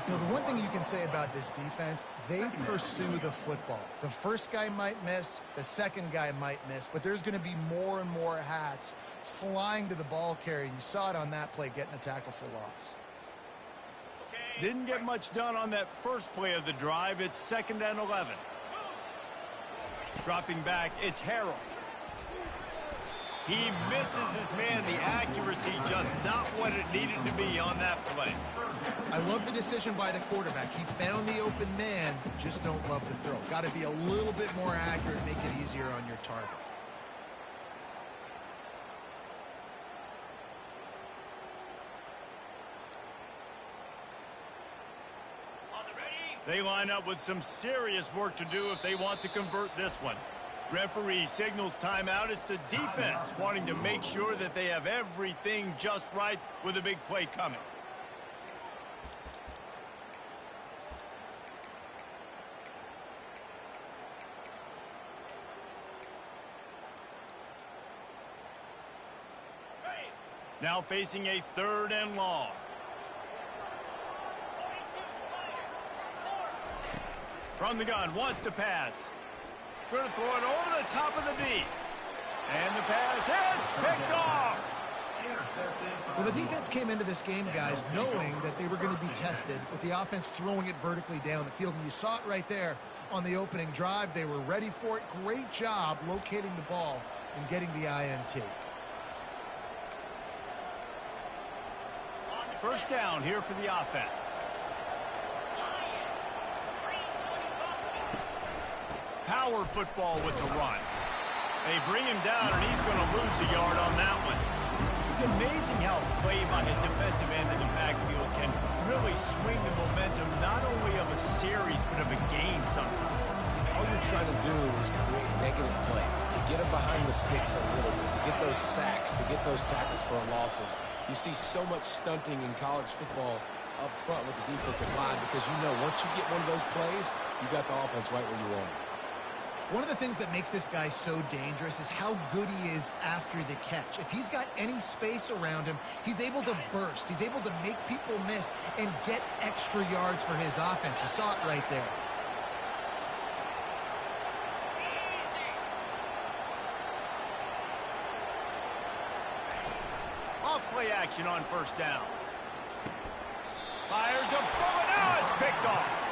You know, the one thing you can say about this defense, they pursue the football. The first guy might miss, the second guy might miss, but there's going to be more and more hats flying to the ball carrier. You saw it on that play, getting a tackle for loss. Didn't get much done on that first play of the drive. It's 2nd and 11. Dropping back, it's Harrell. He misses his man. The accuracy just not what it needed to be on that play. I love the decision by the quarterback. He found the open man, just don't love the throw. Got to be a little bit more accurate, make it easier on your target. They line up with some serious work to do if they want to convert this one. Referee signals timeout. It's the defense wanting to make sure that they have everything just right with a big play coming. Now facing a 3rd and long. From the gun, wants to pass. Going to throw it over the top of the D. And the pass hits, picked off. Well, the defense came into this game, guys, knowing that they were going to be tested with the offense throwing it vertically down the field. And you saw it right there on the opening drive. They were ready for it. Great job locating the ball and getting the INT. First down here for the offense. Power football with the run. They bring him down, and he's going to lose a yard on that one. It's amazing how play by a defensive end in the backfield can really swing the momentum not only of a series, but of a game sometimes. All you're trying to do is create negative plays, to get them behind the sticks a little bit, to get those sacks, to get those tackles for losses. You see so much stunting in college football up front with the defensive line because you know once you get one of those plays, you got the offense right where you want it. One of the things that makes this guy so dangerous is how good he is after the catch. If he's got any space around him, he's able to burst. He's able to make people miss and get extra yards for his offense. You saw it right there. Off-play action on first down. Fires a bullet. Now it's picked off.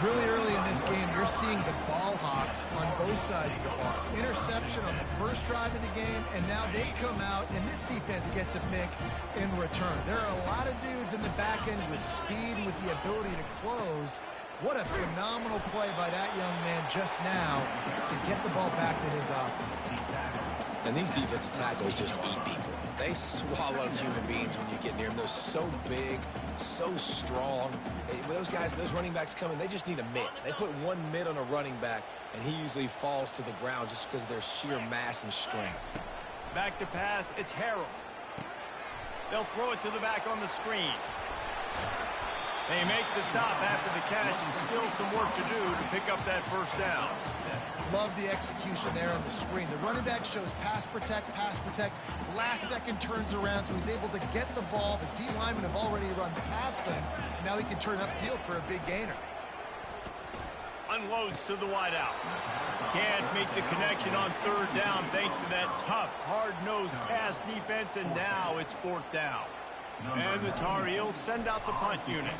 Well, Really early in this game, you're seeing the ball hawks on both sides of the ball. Interception on the first drive of the game, and now they come out, and this defense gets a pick in return. There are a lot of dudes in the back end with speed and with the ability to close. What a phenomenal play by that young man just now to get the ball back to his offense. And these defensive tackles just eat people. They swallow human beings when you get near them. They're so big, so strong. When those guys, those running backs come in, they just need a mitt. They put one mitt on a running back, and he usually falls to the ground just because of their sheer mass and strength. Back to pass, it's Harrell. They'll throw it to the back on the screen. They make the stop after the catch, and still some work to do to pick up that first down. Love the execution there on the screen. The running back shows pass protect, last second turns around, so he's able to get the ball. The D linemen have already run past him. Now he can turn upfield for a big gainer. Unloads to the wideout. Can't make the connection on third down thanks to that tough, hard-nosed pass defense, and now it's fourth down. And the Tar Heels send out the punt unit.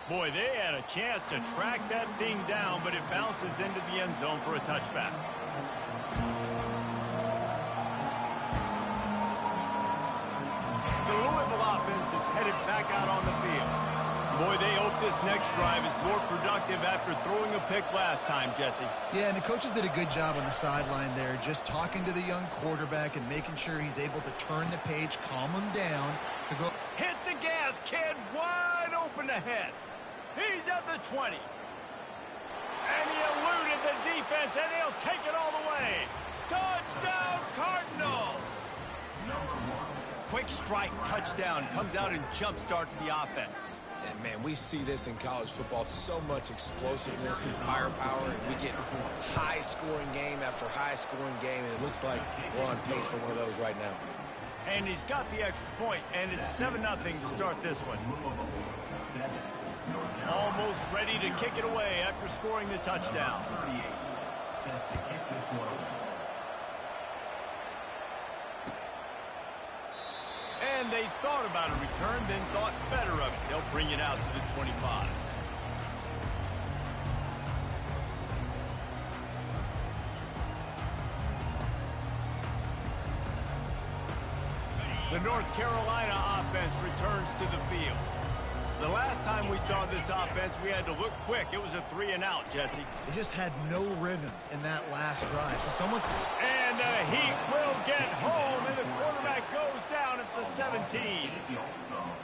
Boy, they had a chance to track that thing down, but it bounces into the end zone for a touchback. The Louisville offense is headed back out on the field. Boy, they hope this next drive is more productive after throwing a pick last time, Jesse. Yeah, and the coaches did a good job on the sideline there, just talking to the young quarterback and making sure he's able to turn the page, calm him down to go. Hit the gas, kid. Wide open ahead. He's at the 20. And he eluded the defense, and he'll take it all the way. Touchdown, Cardinals! Quick strike touchdown comes out and jump-starts the offense. And, man, we see this in college football, so much explosiveness and firepower, and we get high-scoring game after high-scoring game, and it looks like we're on pace for one of those right now. And he's got the extra point, and it's 7-0 to start this one. Almost ready to kick it away after scoring the touchdown. And they thought about a return, then thought better of it. They'll bring it out to the 25. The North Carolina offense returns to the field. The last time we saw this offense, we had to look quick. It was a 3-and-out, Jesse. They just had no rhythm in that last drive. So someone's... And the Heat will get home, and the quarterback goes down at the 17.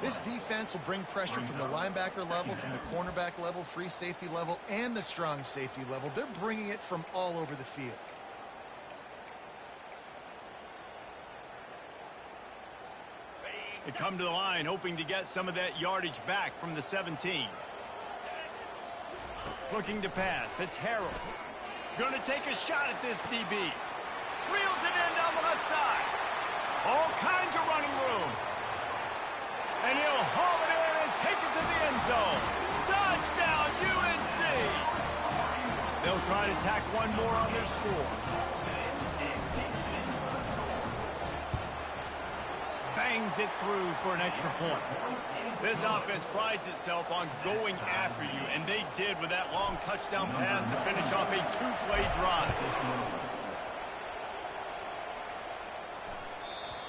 This defense will bring pressure from the linebacker level, from the cornerback level, free safety level, and the strong safety level. They're bringing it from all over the field. They come to the line hoping to get some of that yardage back from the 17. Looking to pass. It's Harrell. Going to take a shot at this DB. Reels it in down the left side. All kinds of running room. And he'll haul it in and take it to the end zone. Touchdown, UNC! They'll try to tack one more on their score. Bangs it through for an extra point. This offense prides itself on going after you, and they did with that long touchdown pass to finish off a two-play drive.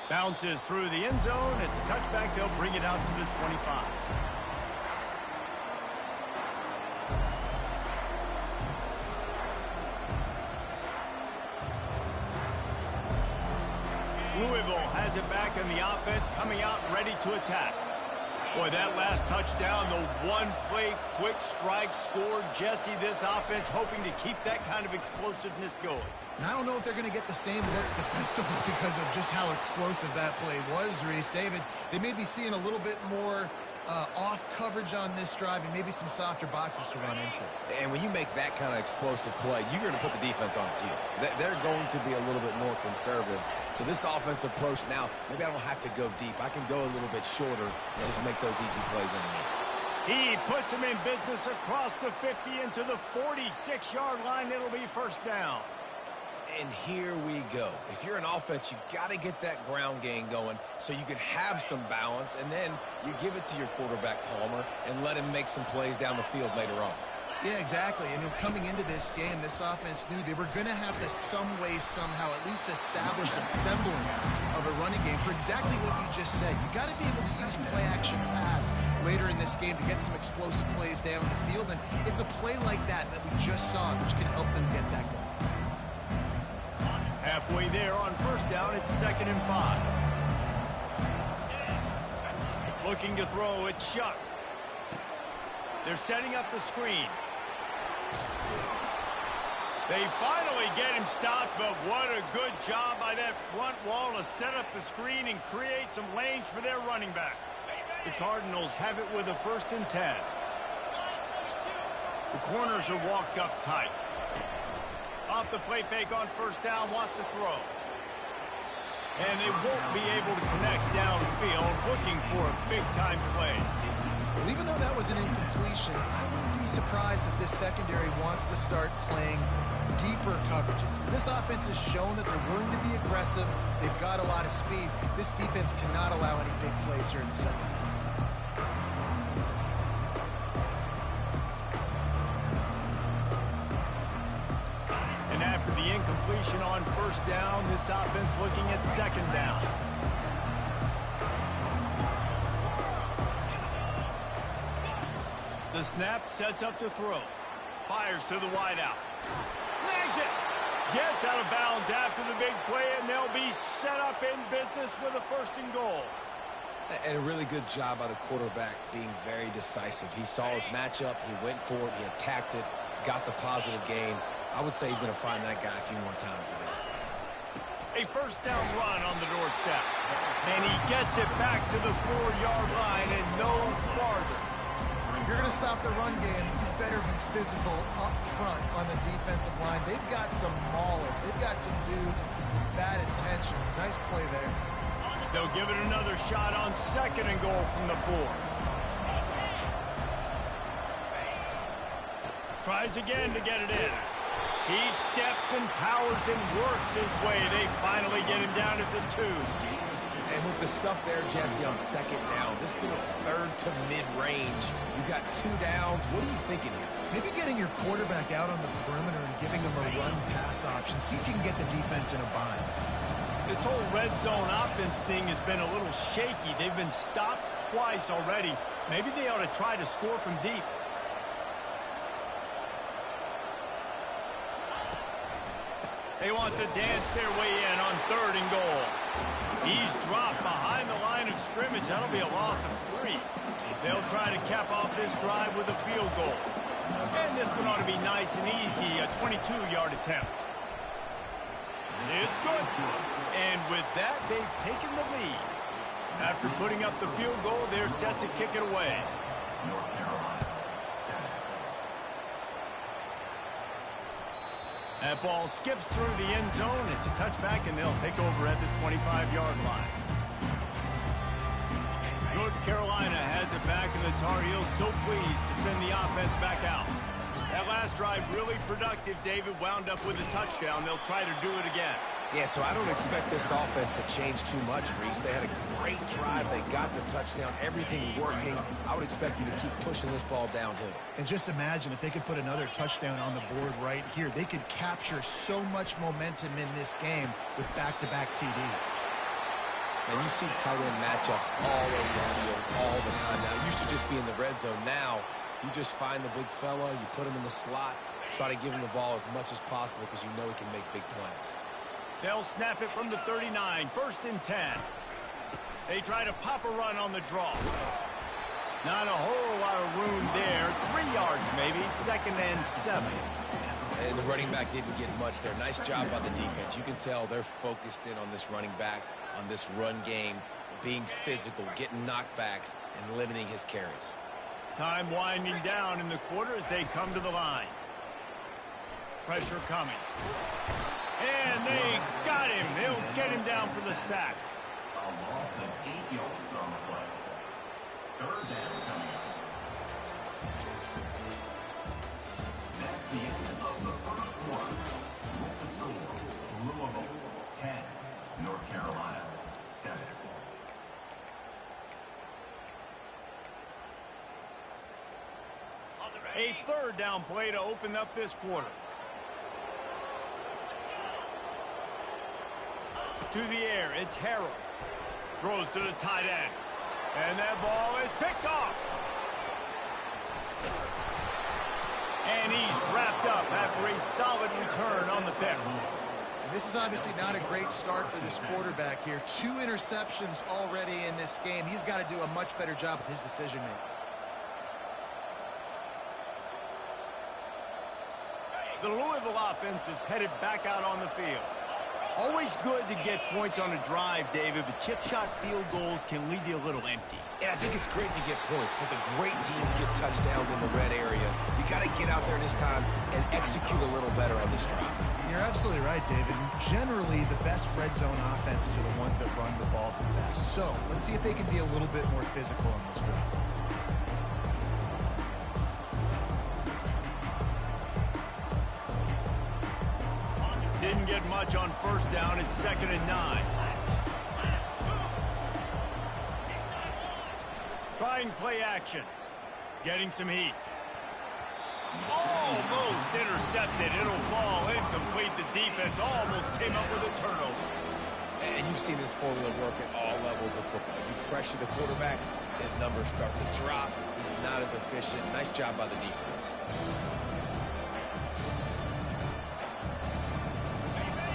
Bounces through the end zone. It's a touchback. They'll bring it out to the 25. Louisville has it back, and the offense coming out ready to attack. Boy, that last touchdown, the one-play quick strike scored. Jesse, this offense hoping to keep that kind of explosiveness going. And I don't know if they're going to get the same looks defensively because of just how explosive that play was, Reese. David, they may be seeing a little bit more off coverage on this drive and maybe some softer boxes to run into. And when you make that kind of explosive play, you're going to put the defense on its heels. They're going to be a little bit more conservative. So this offensive approach now, maybe I don't have to go deep. I can go a little bit shorter and just make those easy plays underneath. He puts him in business across the 50 into the 46-yard line. It'll be first down. And here we go. If you're an offense, you got to get that ground game going so you can have some balance, and then you give it to your quarterback, Palmer, and let him make some plays down the field later on. Yeah, exactly. And coming into this game, this offense knew they were going to have to some way, somehow, at least establish a semblance of a running game for exactly what you just said. You got to be able to use play-action pass later in this game to get some explosive plays down the field. And it's a play like that we just saw, which can help them get that going. Halfway there on first down, it's 2nd and 5. Looking to throw, it's Shuck. They're setting up the screen. They finally get him stopped, but what a good job by that front wall to set up the screen and create some lanes for their running back. The Cardinals have it with a 1st and 10. The corners are walked up tight. Off the play fake on first down, wants to throw. And they won't be able to connect downfield, looking for a big-time play. Well, even though that was an incompletion, I wouldn't be surprised if this secondary wants to start playing deeper coverages, because this offense has shown that they're willing to be aggressive. They've got a lot of speed. This defense cannot allow any big plays here in the second half. And after the incompletion on first down, this offense looking at 2nd down. The snap sets up to throw. Fires to the wideout. Snags it. Gets out of bounds after the big play, and they'll be set up in business with a 1st and goal. And a really good job by the quarterback being very decisive. He saw his matchup. He went for it. He attacked it. Got the positive gain. I would say he's going to find that guy a few more times today. A 1st down run on the doorstep. And he gets it back to the 4-yard line and no farther. If you're going to stop the run game, you better be physical up front on the defensive line. They've got some maulers. They've got some dudes with bad intentions. Nice play there. They'll give it another shot on 2nd and goal from the 4. Tries again to get it in. He steps and powers and works his way. They finally get him down at the 2. And with the stuff there, Jesse, on 2nd down, this little 3rd to mid-range, you got 2 downs. What are you thinking here? Maybe getting your quarterback out on the perimeter and giving him a run-pass option. See if you can get the defense in a bind. This whole red zone offense thing has been a little shaky. They've been stopped twice already. Maybe they ought to try to score from deep. They want to dance their way in on 3rd and goal. He's dropped behind the line of scrimmage. That'll be a loss of 3. They'll try to cap off this drive with a field goal. And this one ought to be nice and easy, a 22-yard attempt. It's good. And with that, they've taken the lead. After putting up the field goal, they're set to kick it away. North Carolina, 7. That ball skips through the end zone. It's a touchback, and they'll take over at the 25-yard line. North Carolina has it back, and the Tar Heels so pleased to send the offense back out. That last drive really productive. David wound up with a touchdown. They'll try to do it again. Yeah, so I don't expect this offense to change too much, Reese. They had a great drive. They got the touchdown. Everything working. I would expect them to keep pushing this ball downhill. And just imagine if they could put another touchdown on the board right here. They could capture so much momentum in this game with back-to-back TDs. And you see tight end matchups all over the field all the time now. It used to just be in the red zone. Now, you just find the big fella, you put him in the slot, try to give him the ball as much as possible because you know he can make big plays. They'll snap it from the 39, 1st and 10. They try to pop a run on the draw. Not a whole lot of room there. 3 yards maybe, 2nd and 7. And the running back didn't get much there. Nice job by the defense. You can tell they're focused in on this running back, on this run game, being physical, getting knockbacks, and limiting his carries. Time winding down in the quarter as they come to the line. Pressure coming. And they got him. They'll get him down for the sack. A loss of 8 yards on the play. 3rd down coming up. That's the end of the first quarter. With the score, A third down play to open up this quarter. To the air, it's Harold. Throws to the tight end. And that ball is picked off. And he's wrapped up after a solid return on the pick. This is obviously not a great start for this quarterback here. 2 interceptions already in this game. He's got to do a much better job with his decision-making. The Louisville offense is headed back out on the field. Always good to get points on a drive, David, but chip shot field goals can leave you a little empty. And I think it's great to get points, but the great teams get touchdowns in the red area. You got to get out there this time and execute a little better on this drive. You're absolutely right, David. Generally, the best red zone offenses are the ones that run the ball the best. So let's see if they can be a little bit more physical on this drive. Didn't get much on first down. It's 2nd and 9. Trying play action. Getting some heat. Almost intercepted. It'll fall incomplete. The defense almost came up with a turnover. And you've seen this formula work at all levels of football. You pressure the quarterback, his numbers start to drop. He's not as efficient. Nice job by the defense.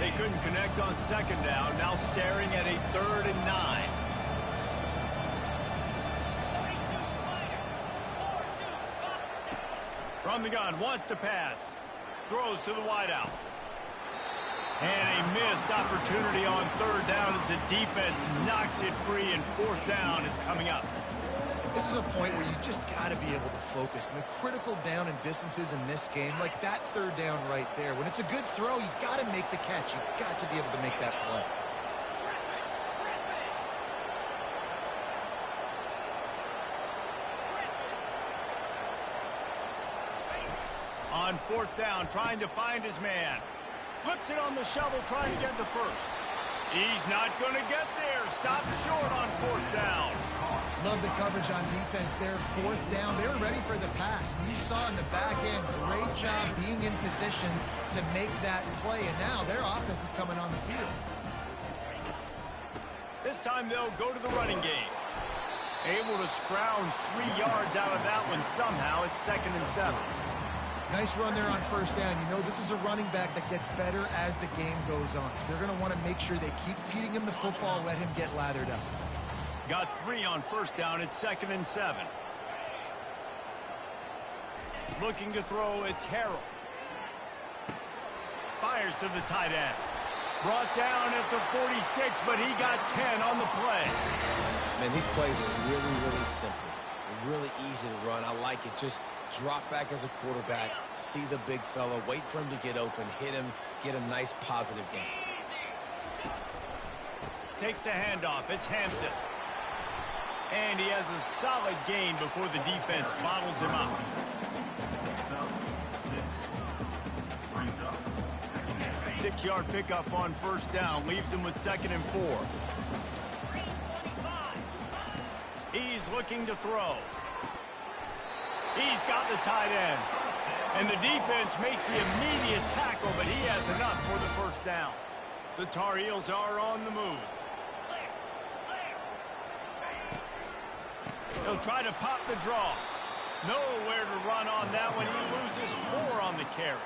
They couldn't connect on 2nd down. Now staring at a 3rd and 9. From the gun, wants to pass. Throws to the wideout. And a missed opportunity on 3rd down as the defense knocks it free, and 4th down is coming up. This is a point where you just got to be able to focus. And the critical down and distances in this game, like that 3rd down right there, when it's a good throw, you got to make the catch. You got to be able to make that play. On 4th down, trying to find his man. Flips it on the shovel, trying to get the first. He's not going to get there. Stopped short on 4th down. Love the coverage on defense there. 4th down. They were ready for the pass. You saw in the back end, great job being in position to make that play. And now their offense is coming on the field. This time they'll go to the running game. Able to scrounge 3 yards out of that one somehow. It's 2nd and 7. Nice run there on 1st down. You know this is a running back that gets better as the game goes on. So they're going to want to make sure they keep feeding him the football, let him get lathered up. Got 3 on 1st down. It's 2nd and 7. Looking to throw, it's Harold. Fires to the tight end. Brought down at the 46, but he got 10 on the play. Man, these plays are really, really simple. They're really easy to run. I like it. Just drop back as a quarterback, see the big fella, wait for him to get open, hit him, get a nice positive gain. Takes the handoff. It's Hampton. And he has a solid gain before the defense bottles him up. 6-yard pickup on 1st down. Leaves him with 2nd and 4. He's looking to throw. He's got the tight end. And the defense makes the immediate tackle, but he has enough for the 1st down. The Tar Heels are on the move. He'll try to pop the draw. Nowhere to run on that one. He loses 4 on the carry.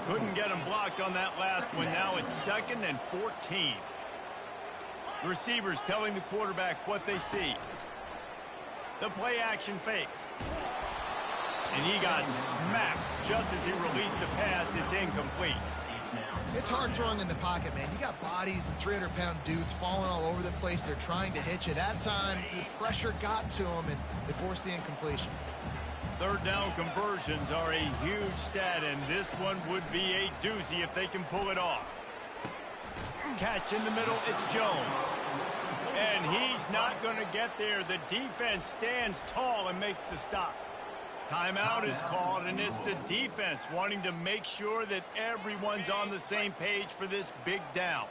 Couldn't get him blocked on that last one. Now it's 2nd and 14. The receivers telling the quarterback what they see. The play action fake. And he got smacked just as he released the pass. It's incomplete. It's hard throwing in the pocket, man. You got bodies and 300-pound dudes falling all over the place. They're trying to hit you. That time, the pressure got to them, and they forced the incompletion. 3rd down conversions are a huge stat, and this one would be a doozy if they can pull it off. Catch in the middle, it's Jones. And he's not going to get there. The defense stands tall and makes the stop. Timeout is called, and it's the defense wanting to make sure that everyone's on the same page for this big down.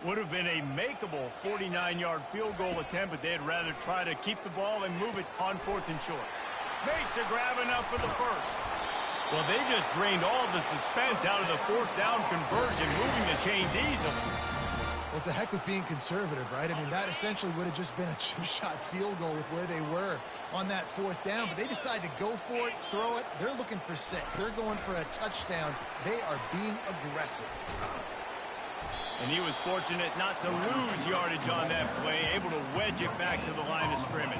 Would have been a makeable 49-yard field goal attempt, but they'd rather try to keep the ball and move it on 4th and short. Makes a grab enough for the first. Well, they just drained all the suspense out of the fourth down conversion, moving the chains easily. Well, it's a heck with being conservative, right? I mean, that essentially would have just been a chip-shot field goal with where they were on that fourth down, but they decide to go for it, throw it. They're looking for 6. They're going for a touchdown. They are being aggressive. And he was fortunate not to lose yardage on that play, able to wedge it back to the line of scrimmage.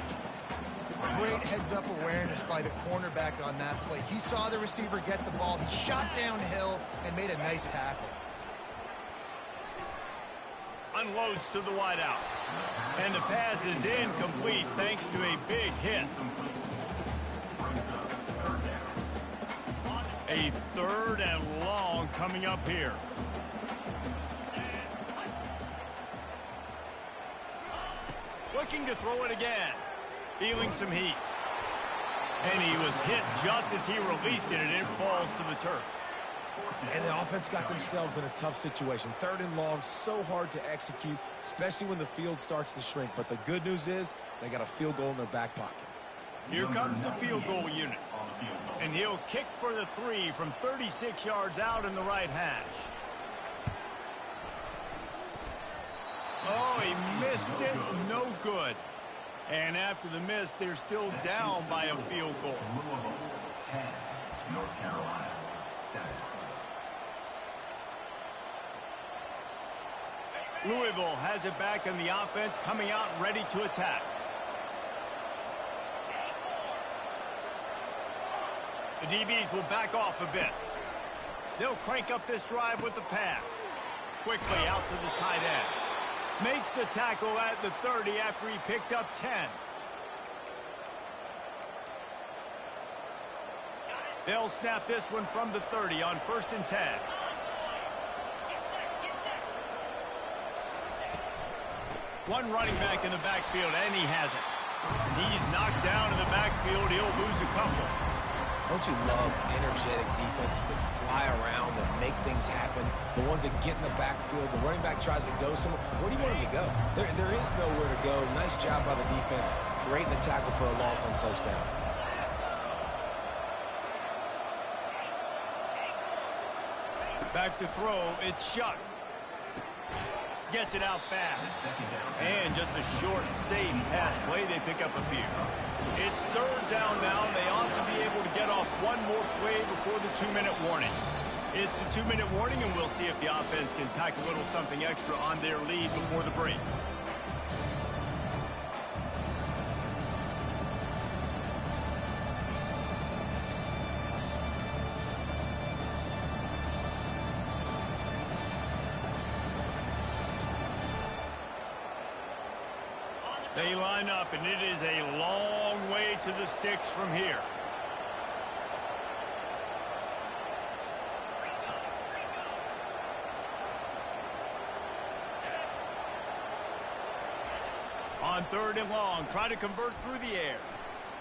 Great heads-up awareness by the cornerback on that play. He saw the receiver get the ball. He shot downhill and made a nice tackle. Unloads to the wideout. And the pass is incomplete thanks to a big hit. A 3rd and long coming up here. Looking to throw it again. Feeling some heat. And he was hit just as he released it, and it falls to the turf. And the offense got themselves in a tough situation. 3rd and long, so hard to execute, especially when the field starts to shrink. But the good news is they got a field goal in their back pocket. Here comes the field goal unit. And he'll kick for the 3 from 36 yards out in the right hash. Oh, he missed it. No good. And after the miss, they're still down by a field goal. Louisville 10, North Carolina 7. Louisville has it back in the offense, coming out ready to attack. The DBs will back off a bit. They'll crank up this drive with the pass. Quickly out to the tight end. Makes the tackle at the 30 after he picked up 10. They'll snap this one from the 30 on 1st and 10. One running back in the backfield, and he has it. He's knocked down in the backfield. He'll lose a couple. Don't you love energetic defenses that fly around, that make things happen? The ones that get in the backfield, the running back tries to go somewhere. Where do you want him to go? There is nowhere to go. Nice job by the defense, creating the tackle for a loss on 1st down. Back to throw, it's Shuck. Gets it out fast. And just a short, safe pass play, they pick up a few. It's 3rd down now. They ought to be able to get off one more play before the 2-minute warning. It's the 2-minute warning, and we'll see if the offense can tack a little something extra on their lead before the break. They line up, and it is a long way to the sticks from here. On 3rd and long, try to convert through the air.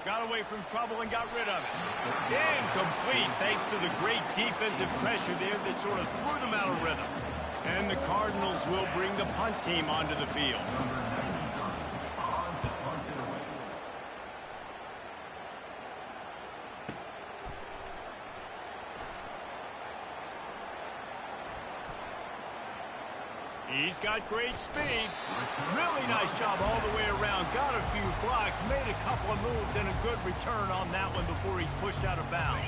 Got away from trouble and got rid of it. Incomplete, thanks to the great defensive pressure there that sort of threw them out of rhythm. And the Cardinals will bring the punt team onto the field. He's got great speed. Really nice job all the way around. Got a few blocks, made a couple of moves, and a good return on that one before he's pushed out of bounds.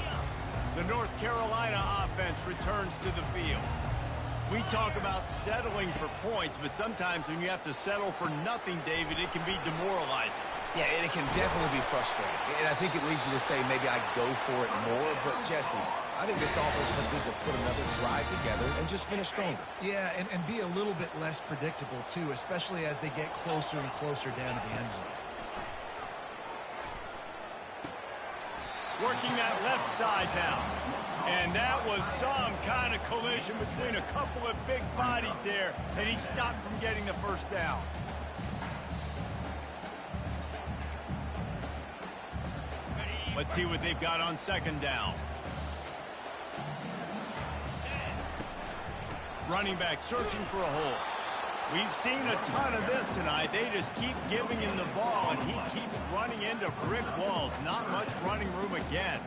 The North Carolina offense returns to the field. We talk about settling for points, but sometimes when you have to settle for nothing, David, it can be demoralizing. Yeah, and it can definitely be frustrating. And I think it leads you to say maybe I go for it more. But, Jesse, I think this offense just needs to put another drive together and just finish stronger. Yeah, and be a little bit less predictable, too, especially as they get closer and closer down to the end zone. Working that left side now. And that was some kind of collision between a couple of big bodies there, and he stopped from getting the first down. Let's see what they've got on 2nd down. Running back searching for a hole. We've seen a ton of this tonight. They just keep giving him the ball, and he keeps running into brick walls. Not much running room again.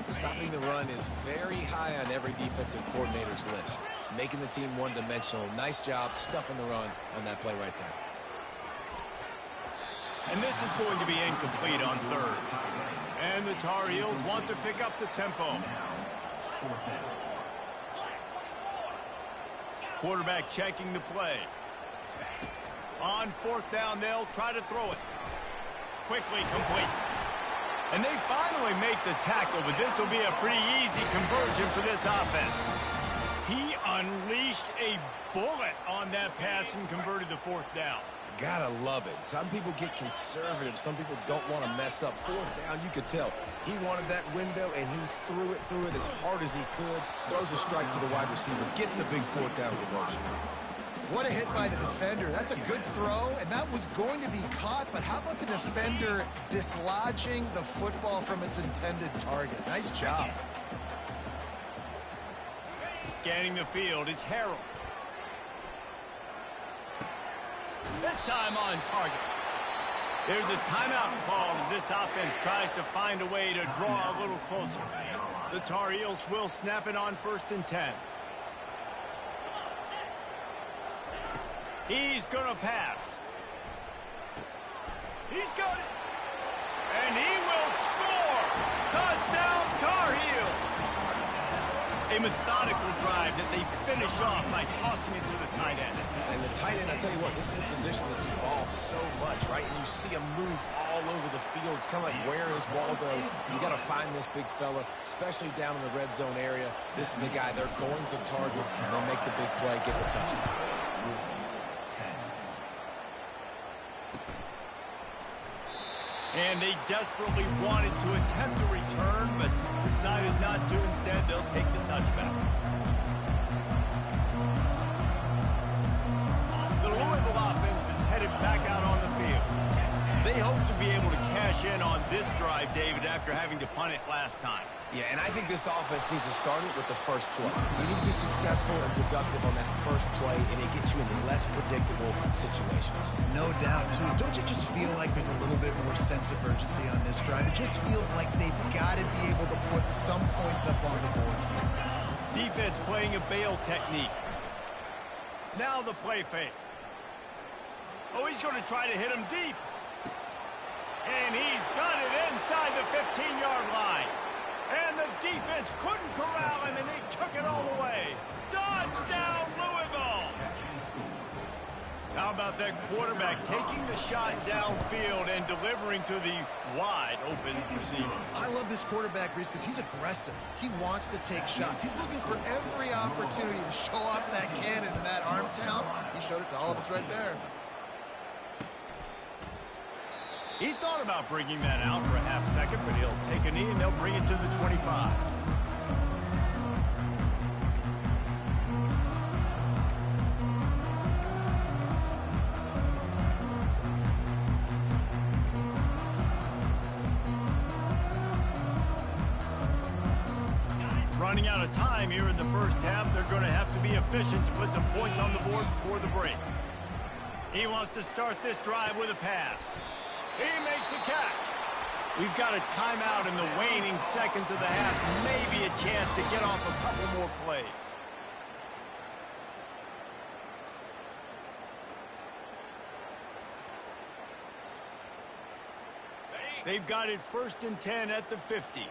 Stopping the run is very high on every defensive coordinator's list. Making the team one-dimensional. Nice job stuffing the run on that play right there. And this is going to be incomplete on third. And the Tar Heels want to pick up the tempo. Quarterback checking the play. On fourth down, they'll try to throw it. Quickly complete. And they finally make the tackle, but this will be a pretty easy conversion for this offense. He unleashed a bullet on that pass and converted the fourth down. Gotta love it. Some people get conservative. Some people don't want to mess up. Fourth down, you could tell. He wanted that window, and he threw it as hard as he could. Throws a strike to the wide receiver. Gets the big fourth down conversion. What a hit by the defender. That's a good throw, and that was going to be caught, but how about the defender dislodging the football from its intended target? Nice job. Scanning the field, it's Harrell. This time on target. There's a timeout called as this offense tries to find a way to draw a little closer. The Tar Heels will snap it on 1st and 10. He's going to pass. He's got it. And he will score. Touchdown, Tar Heels. A methodical drive that they finish off by tossing it to the tight end. And the tight end, I tell you what, this is a position that's evolved so much, right? And you see him move all over the field. It's kind of like, where is Waldo? You got to find this big fella, especially down in the red zone area. This is the guy they're going to target. They'll make the big play, get the touchdown. And they desperately wanted to attempt a return, but decided not to. Instead, they'll take the touchback. The Louisville offense is headed back out on the field. They hope to be able to cash in on this drive, David, after having to punt it last time. Yeah, and I think this offense needs to start it with the first play. You need to be successful and productive on that first play, and it gets you in less predictable situations. No doubt, too. Don't you just feel like there's a little bit more sense of urgency on this drive? It just feels like they've got to be able to put some points up on the board. Defense playing a bail technique. Now the play fake. Oh, he's going to try to hit him deep. And he's got it inside the 15-yard line. And the defense couldn't corral him, and they took it all the way. Touchdown, Louisville! How about that quarterback taking the shot downfield and delivering to the wide-open receiver? I love this quarterback, Reese, because he's aggressive. He wants to take shots. He's looking for every opportunity to show off that cannon and that arm talent. He showed it to all of us right there. He thought about bringing that out for a half second, but he'll take a knee and they'll bring it to the 25. Running out of time here in the first half, they're going to have to be efficient to put some points on the board before the break. He wants to start this drive with a pass. He makes a catch. We've got a timeout in the waning seconds of the half. Maybe a chance to get off a couple more plays. They've got it 1st and 10 at the 50.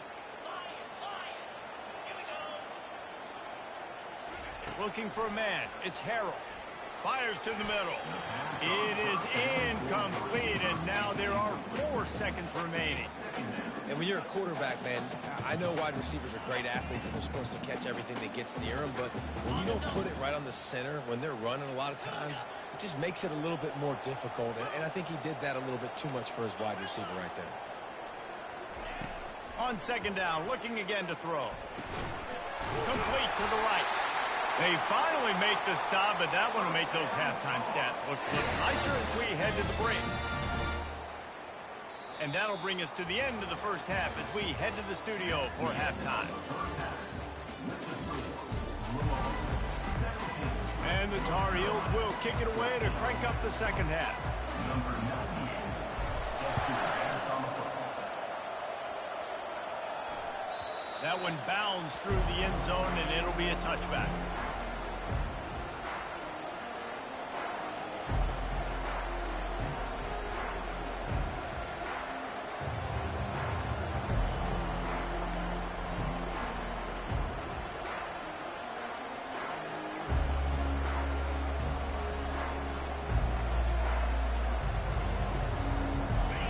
Looking for a man. It's Harrell. Fires to the middle. It is incomplete, and now there are 4 seconds remaining. And when you're a quarterback, man, I know wide receivers are great athletes and they're supposed to catch everything that gets near them, but when you don't put it right on the center, when they're running a lot of times, it just makes it a little bit more difficult. And I think he did that a little bit too much for his wide receiver right there. On 2nd down, looking again to throw. Complete to the right. They finally make the stop, but that one will make those halftime stats look a little nicer as we head to the break. And that'll bring us to the end of the first half as we head to the studio for halftime. And the Tar Heels will kick it away to crank up the second half. Number 98, set to pass on the football. That one bounds through the end zone, and it'll be a touchback.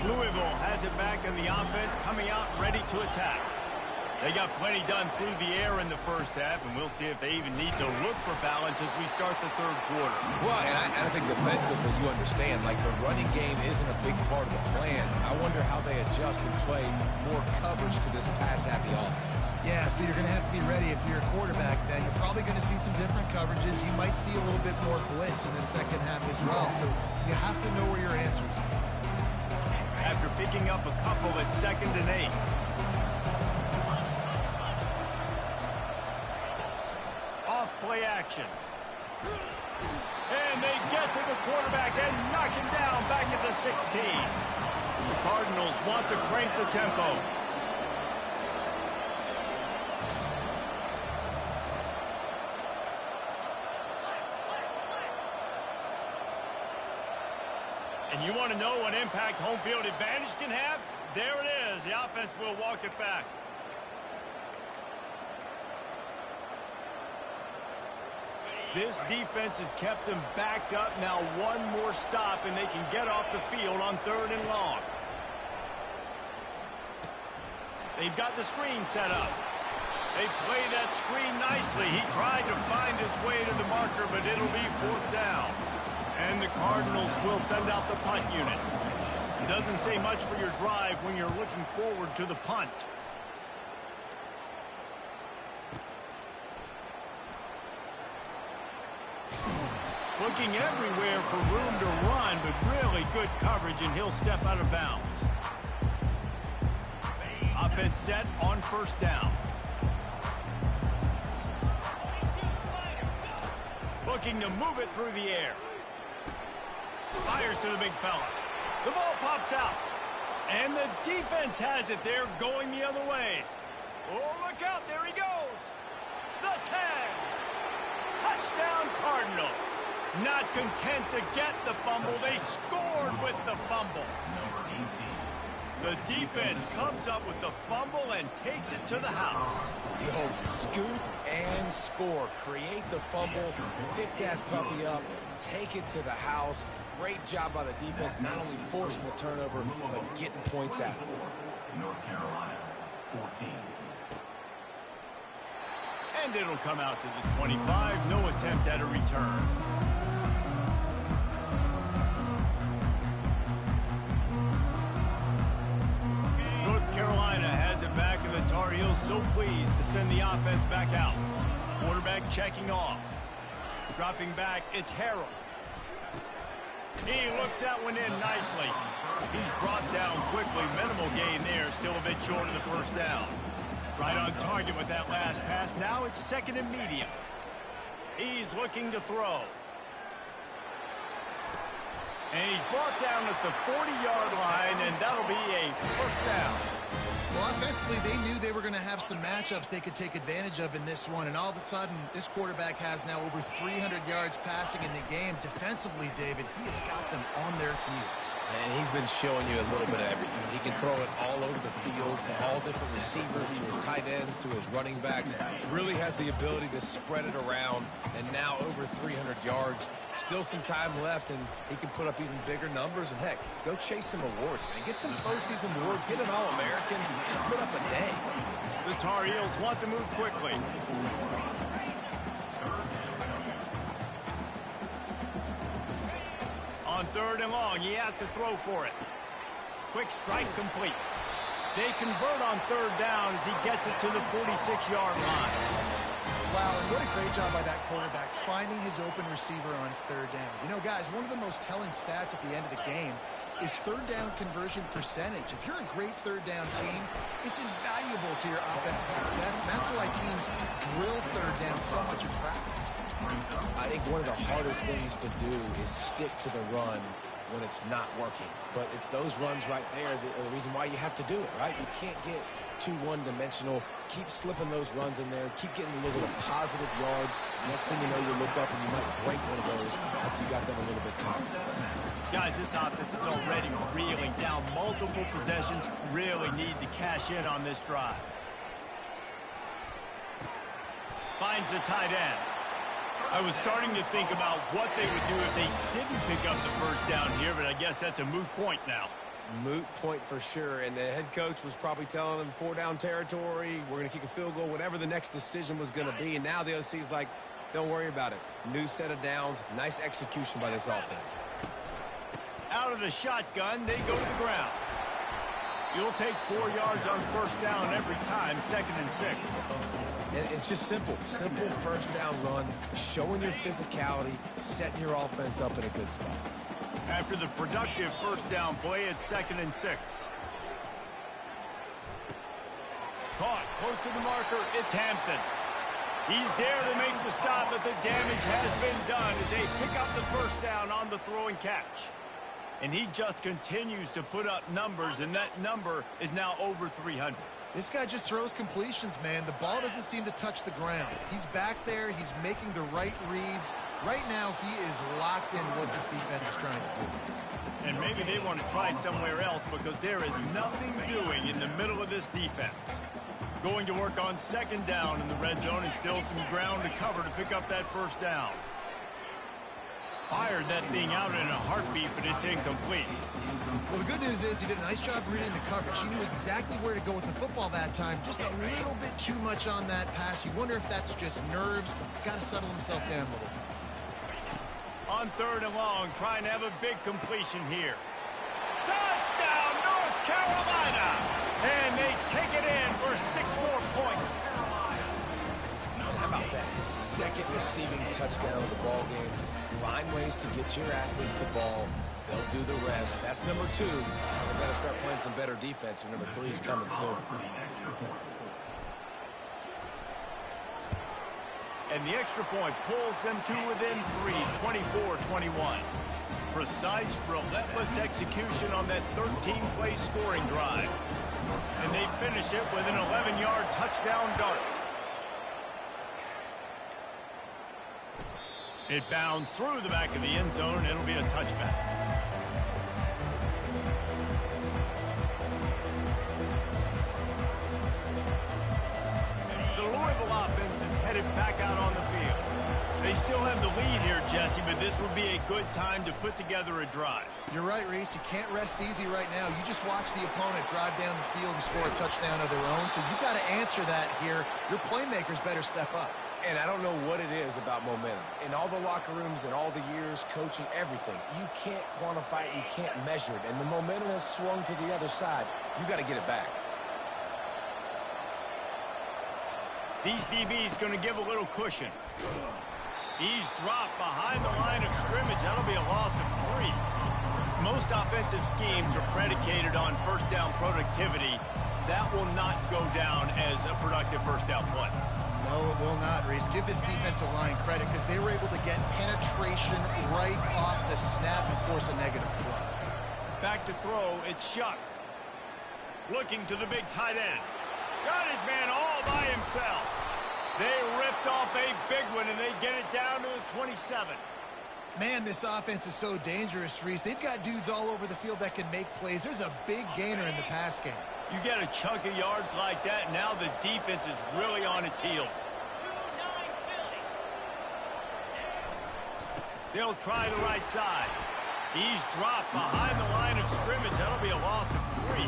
Louisville has it back in the offense, coming out ready to attack. They got plenty done through the air in the first half, and we'll see if they even need to look for balance as we start the third quarter. Well, and I think defensively, you understand, like the running game isn't a big part of the plan. I wonder how they adjust and play more coverage to this pass-happy offense. Yeah, so you're going to have to be ready if you're a quarterback then. You're probably going to see some different coverages. You might see a little bit more blitz in the second half as well, so you have to know where your answers are. After picking up a couple at 2nd and 8. Off-play action. And they get to the quarterback and knock him down back at the 16. The Cardinals want to crank the tempo. And you want to know what impact home field advantage can have? There it is. The offense will walk it back. This defense has kept them backed up. Now one more stop, and they can get off the field on 3rd and long. They've got the screen set up. They play that screen nicely. He tried to find his way to the marker, but it'll be 4th down. And the Cardinals will send out the punt unit. It doesn't say much for your drive when you're looking forward to the punt. Looking everywhere for room to run, but really good coverage, and he'll step out of bounds. Offense set on 1st down. Looking to move it through the air. Fires to the big fella. The ball pops out. And the defense has it there, going the other way. Oh, look out. There he goes. The tag. Touchdown, Cardinals. Not content to get the fumble. They scored with the fumble. Number 18. The defense comes up with the fumble and takes it to the house. The old scoop and score. Create the fumble, pick that puppy up, take it to the house. Great job by the defense, not only forcing the turnover, but getting points out. North Carolina, 14. And it'll come out to the 25. No attempt at a return. North Carolina has it back, and the Tar Heels so pleased to send the offense back out. Quarterback checking off. Dropping back, it's Harrell. He looks that one in nicely. He's brought down quickly. Minimal gain there, still a bit short of the 1st down. Right on target with that last pass. Now it's 2nd and medium. He's looking to throw. And he's brought down at the 40-yard line, and that'll be a 1st down. Well, offensively, they knew they were going to have some matchups they could take advantage of in this one, and all of a sudden, this quarterback has now over 300 yards passing in the game. Defensively, David, he has got them on their heels. And he's been showing you a little bit of everything. He can throw it all over the field to all different receivers, to his tight ends, to his running backs. Really has the ability to spread it around, and now over 300 yards. Still some time left, and he can put up even bigger numbers. And, heck, go chase some awards, man. Get some postseason awards. Get an All-American. Just put up a day. The Tar Heels want to move quickly. On 3rd and long, he has to throw for it. Quick strike complete. They convert on 3rd down as he gets it to the 46-yard line. Wow, and what a great job by that quarterback, finding his open receiver on 3rd down. You know, guys, one of the most telling stats at the end of the game is 3rd down conversion percentage. If you're a great 3rd down team, it's invaluable to your offensive success, and that's why teams drill 3rd down so much in practice. I think one of the hardest things to do is stick to the run when it's not working. But it's those runs right there that are the reason why you have to do it, right? You can't get too one-dimensional. Keep slipping those runs in there. Keep getting a little bit of positive yards. Next thing you know, you look up and you might break one of those after you got them a little bit tired. Guys, this offense is already reeling down multiple possessions. Really need to cash in on this drive. Finds the tight end. I was starting to think about what they would do if they didn't pick up the first down here, but I guess that's a moot point now. Moot point for sure, and the head coach was probably telling them 4-down territory, we're going to kick a field goal, whatever the next decision was going to be, and now the OC's like, don't worry about it. New set of downs, nice execution by this offense. Out of the shotgun, they go to the ground. You'll take 4 yards on first down every time, 2nd and 6. And it's just simple first down run, showing your physicality, setting your offense up in a good spot. After the productive first down play, it's 2nd and 6. Caught close to the marker, it's Hampton. He's there to make the stop, but the damage has been done as they pick up the first down on the throw and catch. And he just continues to put up numbers, and that number is now over 300. This guy just throws completions, man. The ball doesn't seem to touch the ground. He's back there. He's making the right reads. Right now, he is locked into what this defense is trying to do. And maybe they want to try somewhere else because there is nothing doing in the middle of this defense. Going to work on 2nd down in the red zone and still some ground to cover to pick up that first down. Fired that thing out in a heartbeat, but it's incomplete. Well, the good news is he did a nice job reading the coverage. He knew exactly where to go with the football that time. Just a little bit too much on that pass. You wonder if that's just nerves. He's got to settle himself down a little. On 3rd and long, trying to have a big completion here. Touchdown, North Carolina! And they take it in for 6 more points. How about that? His 2nd receiving touchdown of the ball game. Find ways to get your athletes the ball. They'll do the rest. That's number 2. They've got to start playing some better defense, and number 3 is coming soon. And the extra point pulls them to within 3, 24-21. Precise, relentless execution on that 13-play scoring drive. And they finish it with an 11-yard touchdown dart. It bounds through the back of the end zone, and it'll be a touchback. The Louisville offense is headed back out on the field. They still have the lead here, Jesse, but this would be a good time to put together a drive. You're right, Reese. You can't rest easy right now. You just watch the opponent drive down the field and score a touchdown of their own, so you've got to answer that here. Your playmakers better step up. And I don't know what it is about momentum. In all the locker rooms and all the years, coaching, everything, you can't quantify it, you can't measure it. And the momentum has swung to the other side. You got to get it back. These DBs going to give a little cushion. He's dropped behind the line of scrimmage. That'll be a loss of 3. Most offensive schemes are predicated on first down productivity. That will not go down as a productive first down play. No, it will not, Reese. Give this defensive line credit because they were able to get penetration right off the snap and force a negative play. Back to throw, it's Shuck. Looking to the big tight end. Got his man all by himself. They ripped off a big one, and they get it down to the 27. Man, this offense is so dangerous, Reese. They've got dudes all over the field that can make plays. There's a big gainer in the pass game. You get a chunk of yards like that, now the defense is really on its heels. They'll try the right side. He's dropped behind the line of scrimmage. That'll be a loss of 3.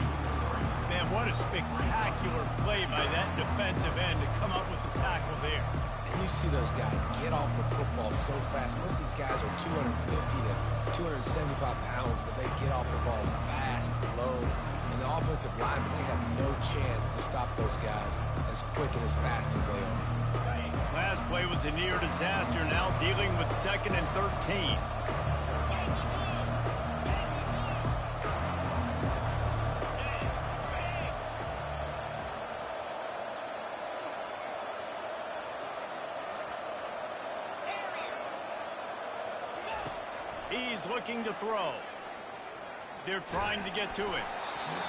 Man, what a spectacular play by that defensive end to come up with the tackle there. And you see those guys get off the football so fast. Most of these guys are 250 to 275 pounds, but they get off the ball fast, low. And the offensive linemen, they have no chance to stop those guys as quick and as fast as they are. Last play was a near disaster, now dealing with 2nd and 13. He's looking to throw. They're trying to get to it.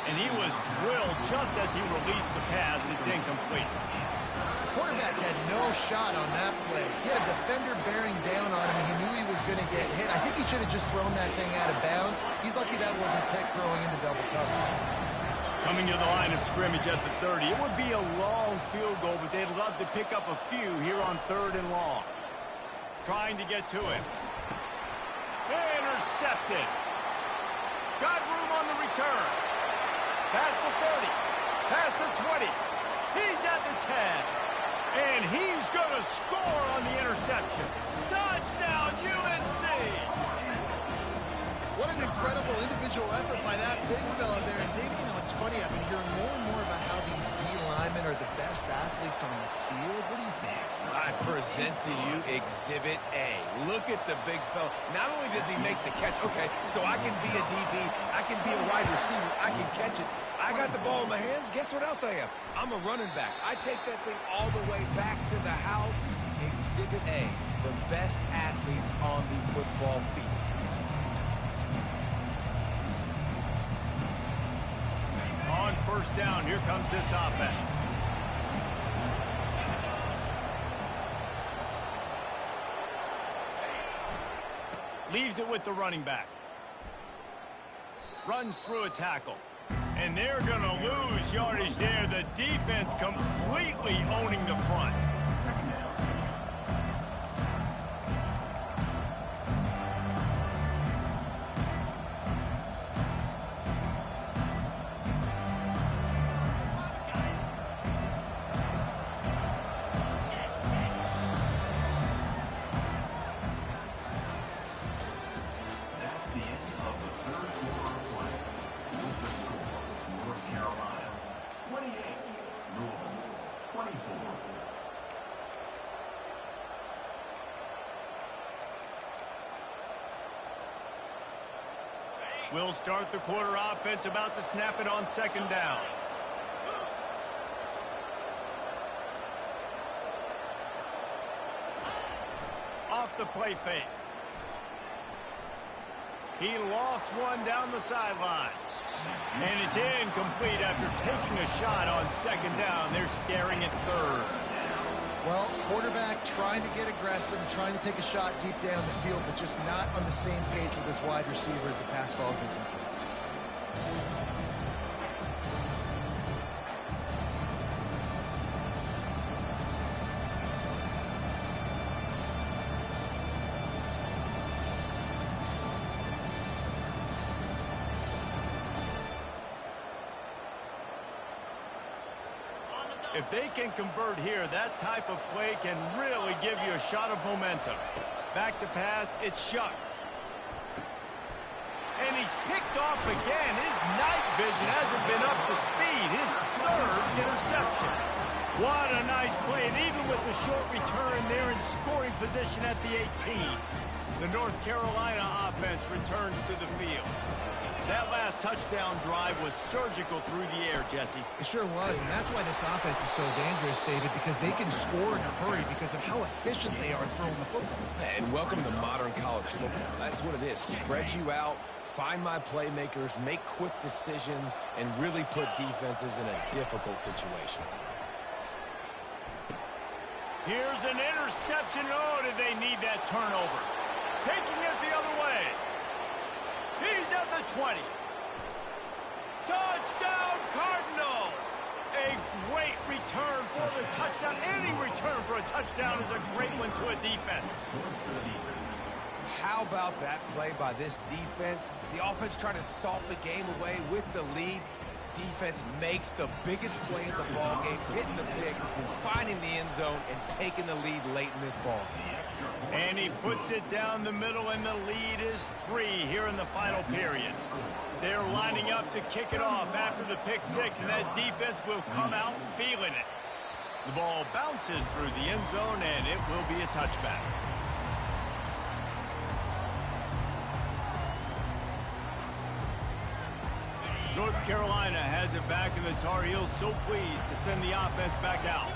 And he was drilled just as he released the pass. It's incomplete. The quarterback had no shot on that play. He had a defender bearing down on him, and he knew he was going to get hit. I think he should have just thrown that thing out of bounds. He's lucky that wasn't picked throwing into double coverage. Coming to the line of scrimmage at the 30. It would be a long field goal, but they'd love to pick up a few here on 3rd and long. Trying to get to it. Intercepted. Got room on the return. Past the 30. Past the 20. He's at the 10. And he's going to score on the interception. Touchdown, UNC! What an incredible individual effort by that big fella there. And Dave, you know, it's funny. I've been hearing more and more about how these D linemen are the best athletes on the field. What do you think? I present to you Exhibit A. Look at the big fella. Not only does he make the catch, okay, so I can be a DB, I can be a wide receiver, I can catch it. I got the ball in my hands. Guess what else I am? I'm a running back. I take that thing all the way back to the house. Exhibit A, the best athletes on the football field. On 1st down, here comes this offense. Leaves it with the running back. Runs through a tackle. And they're going to lose yardage there. The defense completely owning the front. We'll start the quarter offense, about to snap it on 2nd down. Off the play fake. He lofts one down the sideline. And it's incomplete after taking a shot on 2nd down. They're staring at 3rd. Well, quarterback trying to get aggressive, trying to take a shot deep down the field, but just not on the same page with his wide receiver as the pass falls incomplete. If they can convert here, that type of play can really give you a shot of momentum. Back to pass, it's Shuck. And he's picked off again. His night vision hasn't been up to speed. His 3rd interception. What a nice play. And even with the short return, they're in scoring position at the 18. The North Carolina offense returns to the field. That last touchdown drive was surgical through the air, Jesse. It sure was, and that's why this offense is so dangerous, David, because they can score in a hurry because of how efficient they are throwing the football. And welcome to modern college football. That's what it is. Spread you out, find my playmakers, make quick decisions, and really put defenses in a difficult situation. Here's an interception. Oh, did they need that turnover? Taking it the other way. He's at the 20. Touchdown, Cardinals! A great return for the touchdown. Any return for a touchdown is a great one to a defense. How about that play by this defense? The offense trying to salt the game away with the lead. Defense makes the biggest play of the ball game, getting the pick, finding the end zone, and taking the lead late in this ball game. And he puts it down the middle, and the lead is 3 here in the final period. They're lining up to kick it off after the pick 6, and that defense will come out feeling it. The ball bounces through the end zone, and it will be a touchback. North Carolina has it back, and the Tar Heels so pleased to send the offense back out.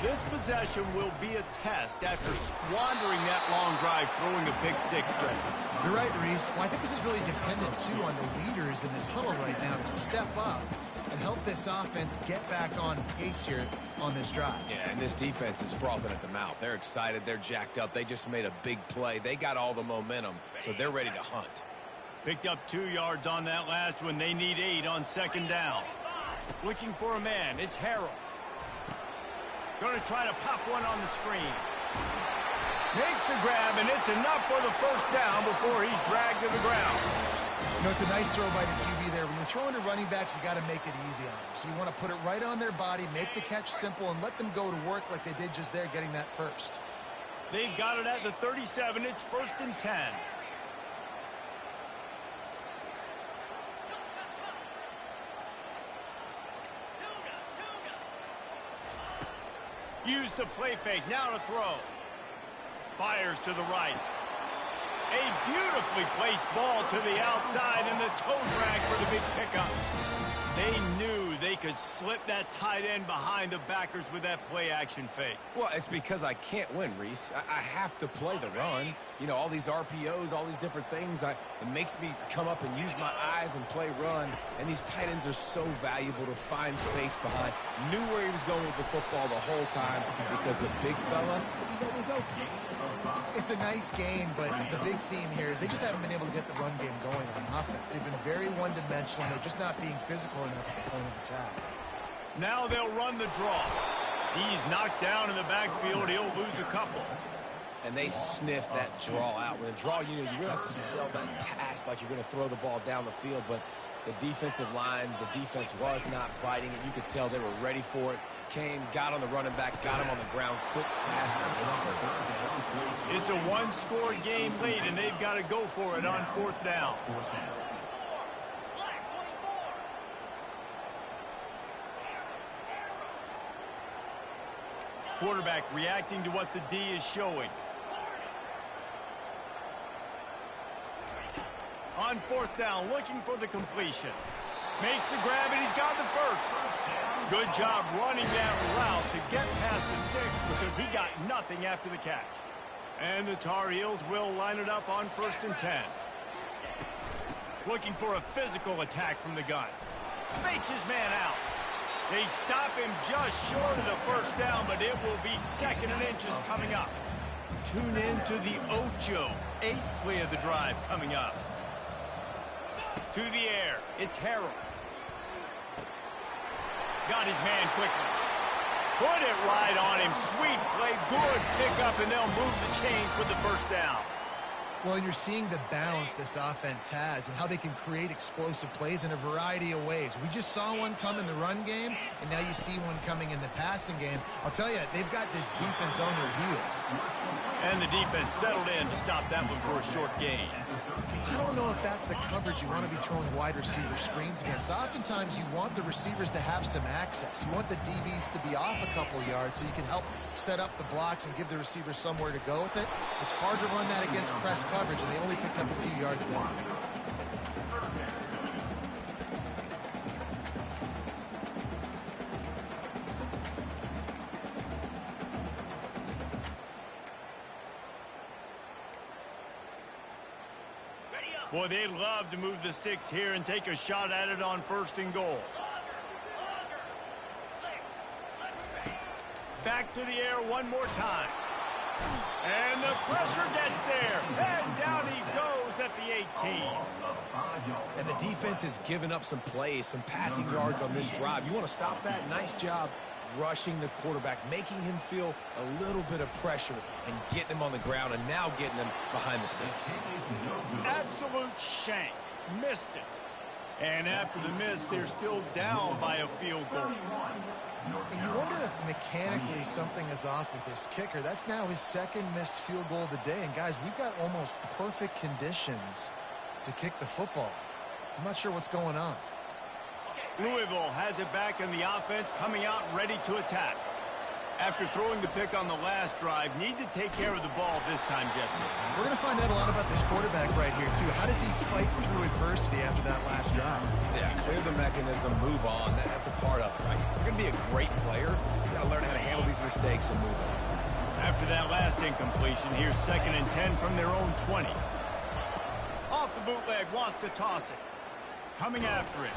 This possession will be a test after squandering that long drive, throwing a pick six, Jesse. You're right, Reese. Well, I think this is really dependent, too, on the leaders in this huddle right now to step up and help this offense get back on pace here on this drive. Yeah, and this defense is frothing at the mouth. They're excited. They're jacked up. They just made a big play. They got all the momentum, so they're ready to hunt. Picked up 2 yards on that last one. They need 8 on second down. Looking for a man. It's Harrell. Going to try to pop one on the screen. Makes the grab, and it's enough for the first down before he's dragged to the ground. You know, it's a nice throw by the QB there. When you're throwing to running backs, you got to make it easy on them. So you want to put it right on their body, make the catch simple, and let them go to work like they did just there, getting that first. They've got it at the 37. It's 1st and 10. Use the play fake. Now to throw. Fires to the right. A beautifully placed ball to the outside, and the toe drag for the big pickup. They knew they could slip that tight end behind the backers with that play action fake. Well, it's because I can't win, Reese. I have to play the run. You know, all these RPOs, all these different things, it makes me come up and use my eyes and play run. And these tight ends are so valuable to find space behind. Knew where he was going with the football the whole time because the big fella, he's always open. It's a nice game, but the big theme here is they just haven't been able to get the run game going on offense. They've been very one-dimensional. They're just not being physical enough at the point of attack. Now they'll run the draw. He's knocked down in the backfield. He'll lose a couple. And they sniff that draw out. When a draw, you really have to sell that pass like you're going to throw the ball down the field. But the defensive line, the defense was not biting it. You could tell they were ready for it. Came, got on the running back, got him on the ground quick, fast, and it's a one-score game late, and they've got to go for it on 4th down. Quarterback reacting to what the D is showing. On 4th down, looking for the completion. Makes the grab, and he's got the first. Good job running that route to get past the sticks because he got nothing after the catch. And the Tar Heels will line it up on 1st and 10. Looking for a physical attack from the gun. Fakes his man out. They stop him just short of the first down, but it will be 2nd and inches coming up. Tune in to the Ocho. 8th play of the drive coming up. To the air. It's Harrell. Got his man quickly. Put it right on him. Sweet play. Good pickup, and they'll move the chains with the first down. Well, you're seeing the balance this offense has and how they can create explosive plays in a variety of ways. We just saw one come in the run game, and now you see one coming in the passing game. I'll tell you, they've got this defense on their heels. And the defense settled in to stop that one for a short gain. I don't know if that's the coverage you want to be throwing wide receiver screens against. Oftentimes, you want the receivers to have some access. You want the DBs to be off a couple yards so you can help set up the blocks and give the receivers somewhere to go with it. It's hard to run that against press coverage, and they only picked up a few yards there. Boy, they'd love to move the sticks here and take a shot at it on 1st and goal. Back to the air one more time. And the pressure gets there. And down he goes at the 18. And the defense has given up some plays, some passing yards on this drive. You want to stop that? Nice job rushing the quarterback, making him feel a little bit of pressure and getting him on the ground and now getting him behind the sticks. Absolute shank. Missed it. And after the miss, they're still down by a field goal. And you wonder if mechanically something is off with this kicker. That's now his 2nd missed field goal of the day. And guys, we've got almost perfect conditions to kick the football. I'm not sure what's going on. Louisville has it back in the offense, coming out ready to attack. After throwing the pick on the last drive, need to take care of the ball this time, Jesse. We're going to find out a lot about this quarterback right here, too. How does he fight through adversity after that last drive? Yeah, clear the mechanism, move on. That's a part of it, right? If you're going to be a great player, you got to learn how to handle these mistakes and move on. After that last incompletion, here's 2nd and 10 from their own 20. Off the bootleg, wants to toss it. Coming after it.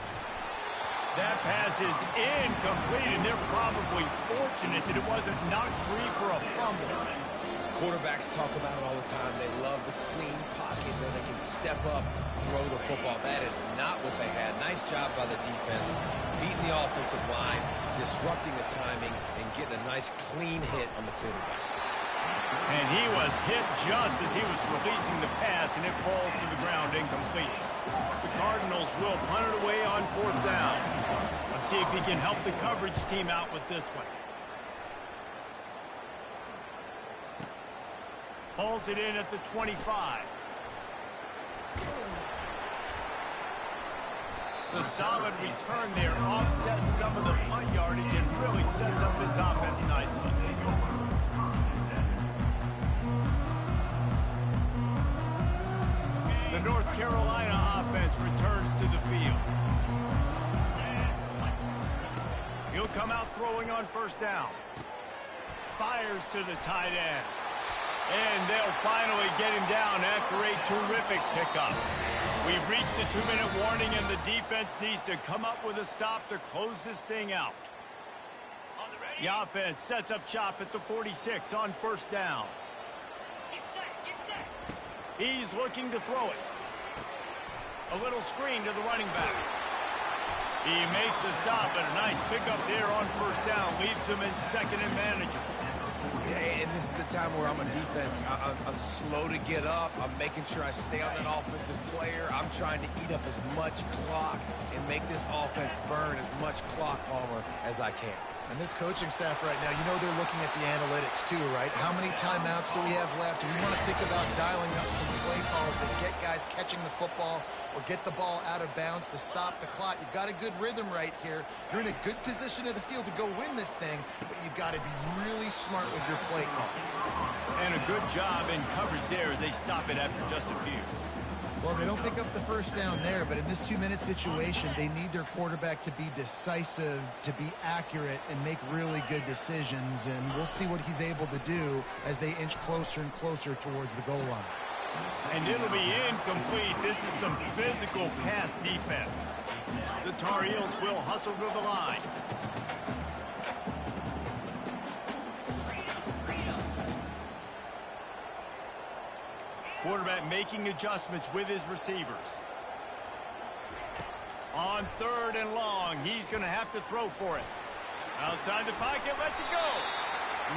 That pass is incomplete, and they're probably fortunate that it wasn't knocked free for a fumble. Quarterbacks talk about it all the time. They love the clean pocket where they can step up, throw the football. That is not what they had. Nice job by the defense, beating the offensive line, disrupting the timing, and getting a nice clean hit on the quarterback. And he was hit just as he was releasing the pass, and it falls to the ground incomplete. The Cardinals will punt it away on 4th down. Let's see if he can help the coverage team out with this one. Pulls it in at the 25. The solid return there offsets some of the punt yardage and really sets up his offense nicely. The North Carolina offense returns to the field. He'll come out throwing on 1st down. Fires to the tight end. And they'll finally get him down after a terrific pickup. We've reached the 2-minute warning, and the defense needs to come up with a stop to close this thing out. The offense sets up shop at the 46 on 1st down. He's looking to throw it. A little screen to the running back. He makes the stop, but a nice pickup there on 1st down. Leaves him in 2nd and manageable. Yeah, and this is the time where I'm on defense. I'm slow to get up. I'm making sure I stay on that offensive player. I'm trying to eat up as much clock and make this offense burn as much clock, Palmer, as I can. And this coaching staff right now, you know they're looking at the analytics too, right? How many timeouts do we have left? We want to think about dialing up some play calls that get guys catching the football or get the ball out of bounds to stop the clock. You've got a good rhythm right here. You're in a good position of the field to go win this thing, but you've got to be really smart with your play calls. And a good job in coverage there as they stop it after just a few. Well, they don't pick up the 1st down there, but in this 2-minute situation, they need their quarterback to be decisive, to be accurate, and make really good decisions. And we'll see what he's able to do as they inch closer and closer towards the goal line. And it'll be incomplete. This is some physical pass defense. The Tar Heels will hustle to the line. Quarterback making adjustments with his receivers. On 3rd and long, he's going to have to throw for it. Outside the pocket, lets it go.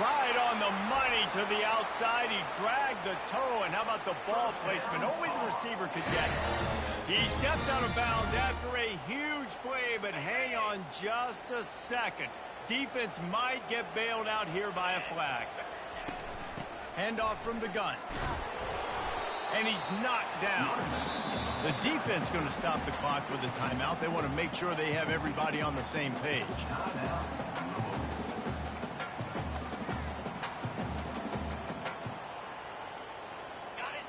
Right on the money to the outside. He dragged the toe, and how about the ball placement? Only the receiver could get it. He steps out of bounds after a huge play, but hang on just a second. Defense might get bailed out here by a flag. Handoff from the gun. And he's knocked down. The defense going to stop the clock with a timeout. They want to make sure they have everybody on the same page.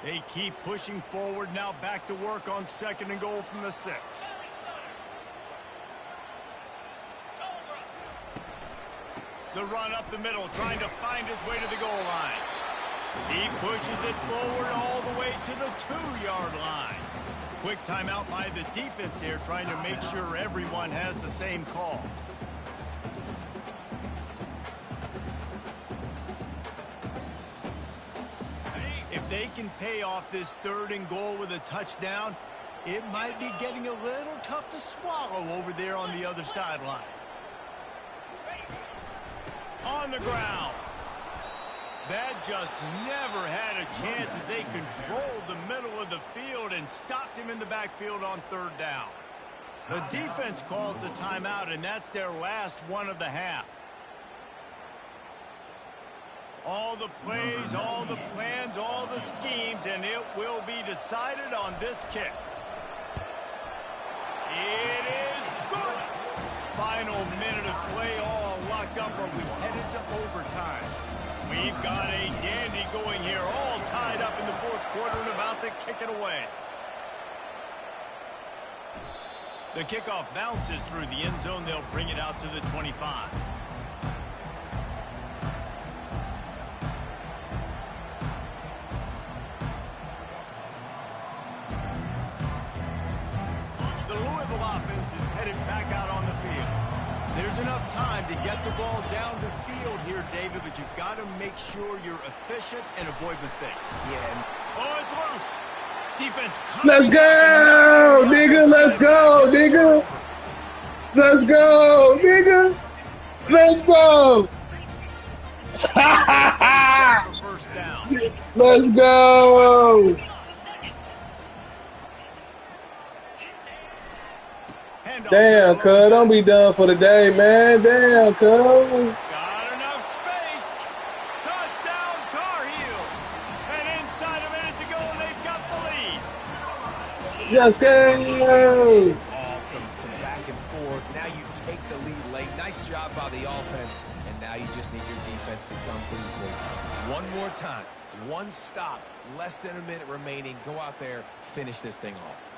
They keep pushing forward. Now back to work on 2nd and goal from the 6. The run up the middle, trying to find his way to the goal line. He pushes it forward all the way to the 2-yard line. Quick timeout by the defense there, trying to make sure everyone has the same call. If they can pay off this 3rd and goal with a touchdown, it might be getting a little tough to swallow over there on the other sideline. On the ground. That just never had a chance as they controlled the middle of the field and stopped him in the backfield on 3rd down. The defense calls the timeout, and that's their last one of the half. All the plays, all the plans, all the schemes, and it will be decided on this kick. It is good. Final minute of play, all locked up, or we headed to overtime. We've got a dandy going here, all tied up in the 4th quarter and about to kick it away. The kickoff bounces through the end zone. They'll bring it out to the 25. There's enough time to get the ball down the field here, David, but you've got to make sure you're efficient and avoid mistakes. Yeah. Oh, it's loose. Defense. Let's go, nigga. Let's go, nigga. Let's go, nigga. Let's go. First down. Let's go. Damn, cuz. Don't be done for the day, man. Damn, cuz. Got enough space. Touchdown, Tar Heels. And inside a minute to go, and they've got the lead. Let's go. Awesome. Some back and forth. Now you take the lead late. Nice job by the offense. And now you just need your defense to come through for you. One more time. One stop. Less than a minute remaining. Go out there. Finish this thing off.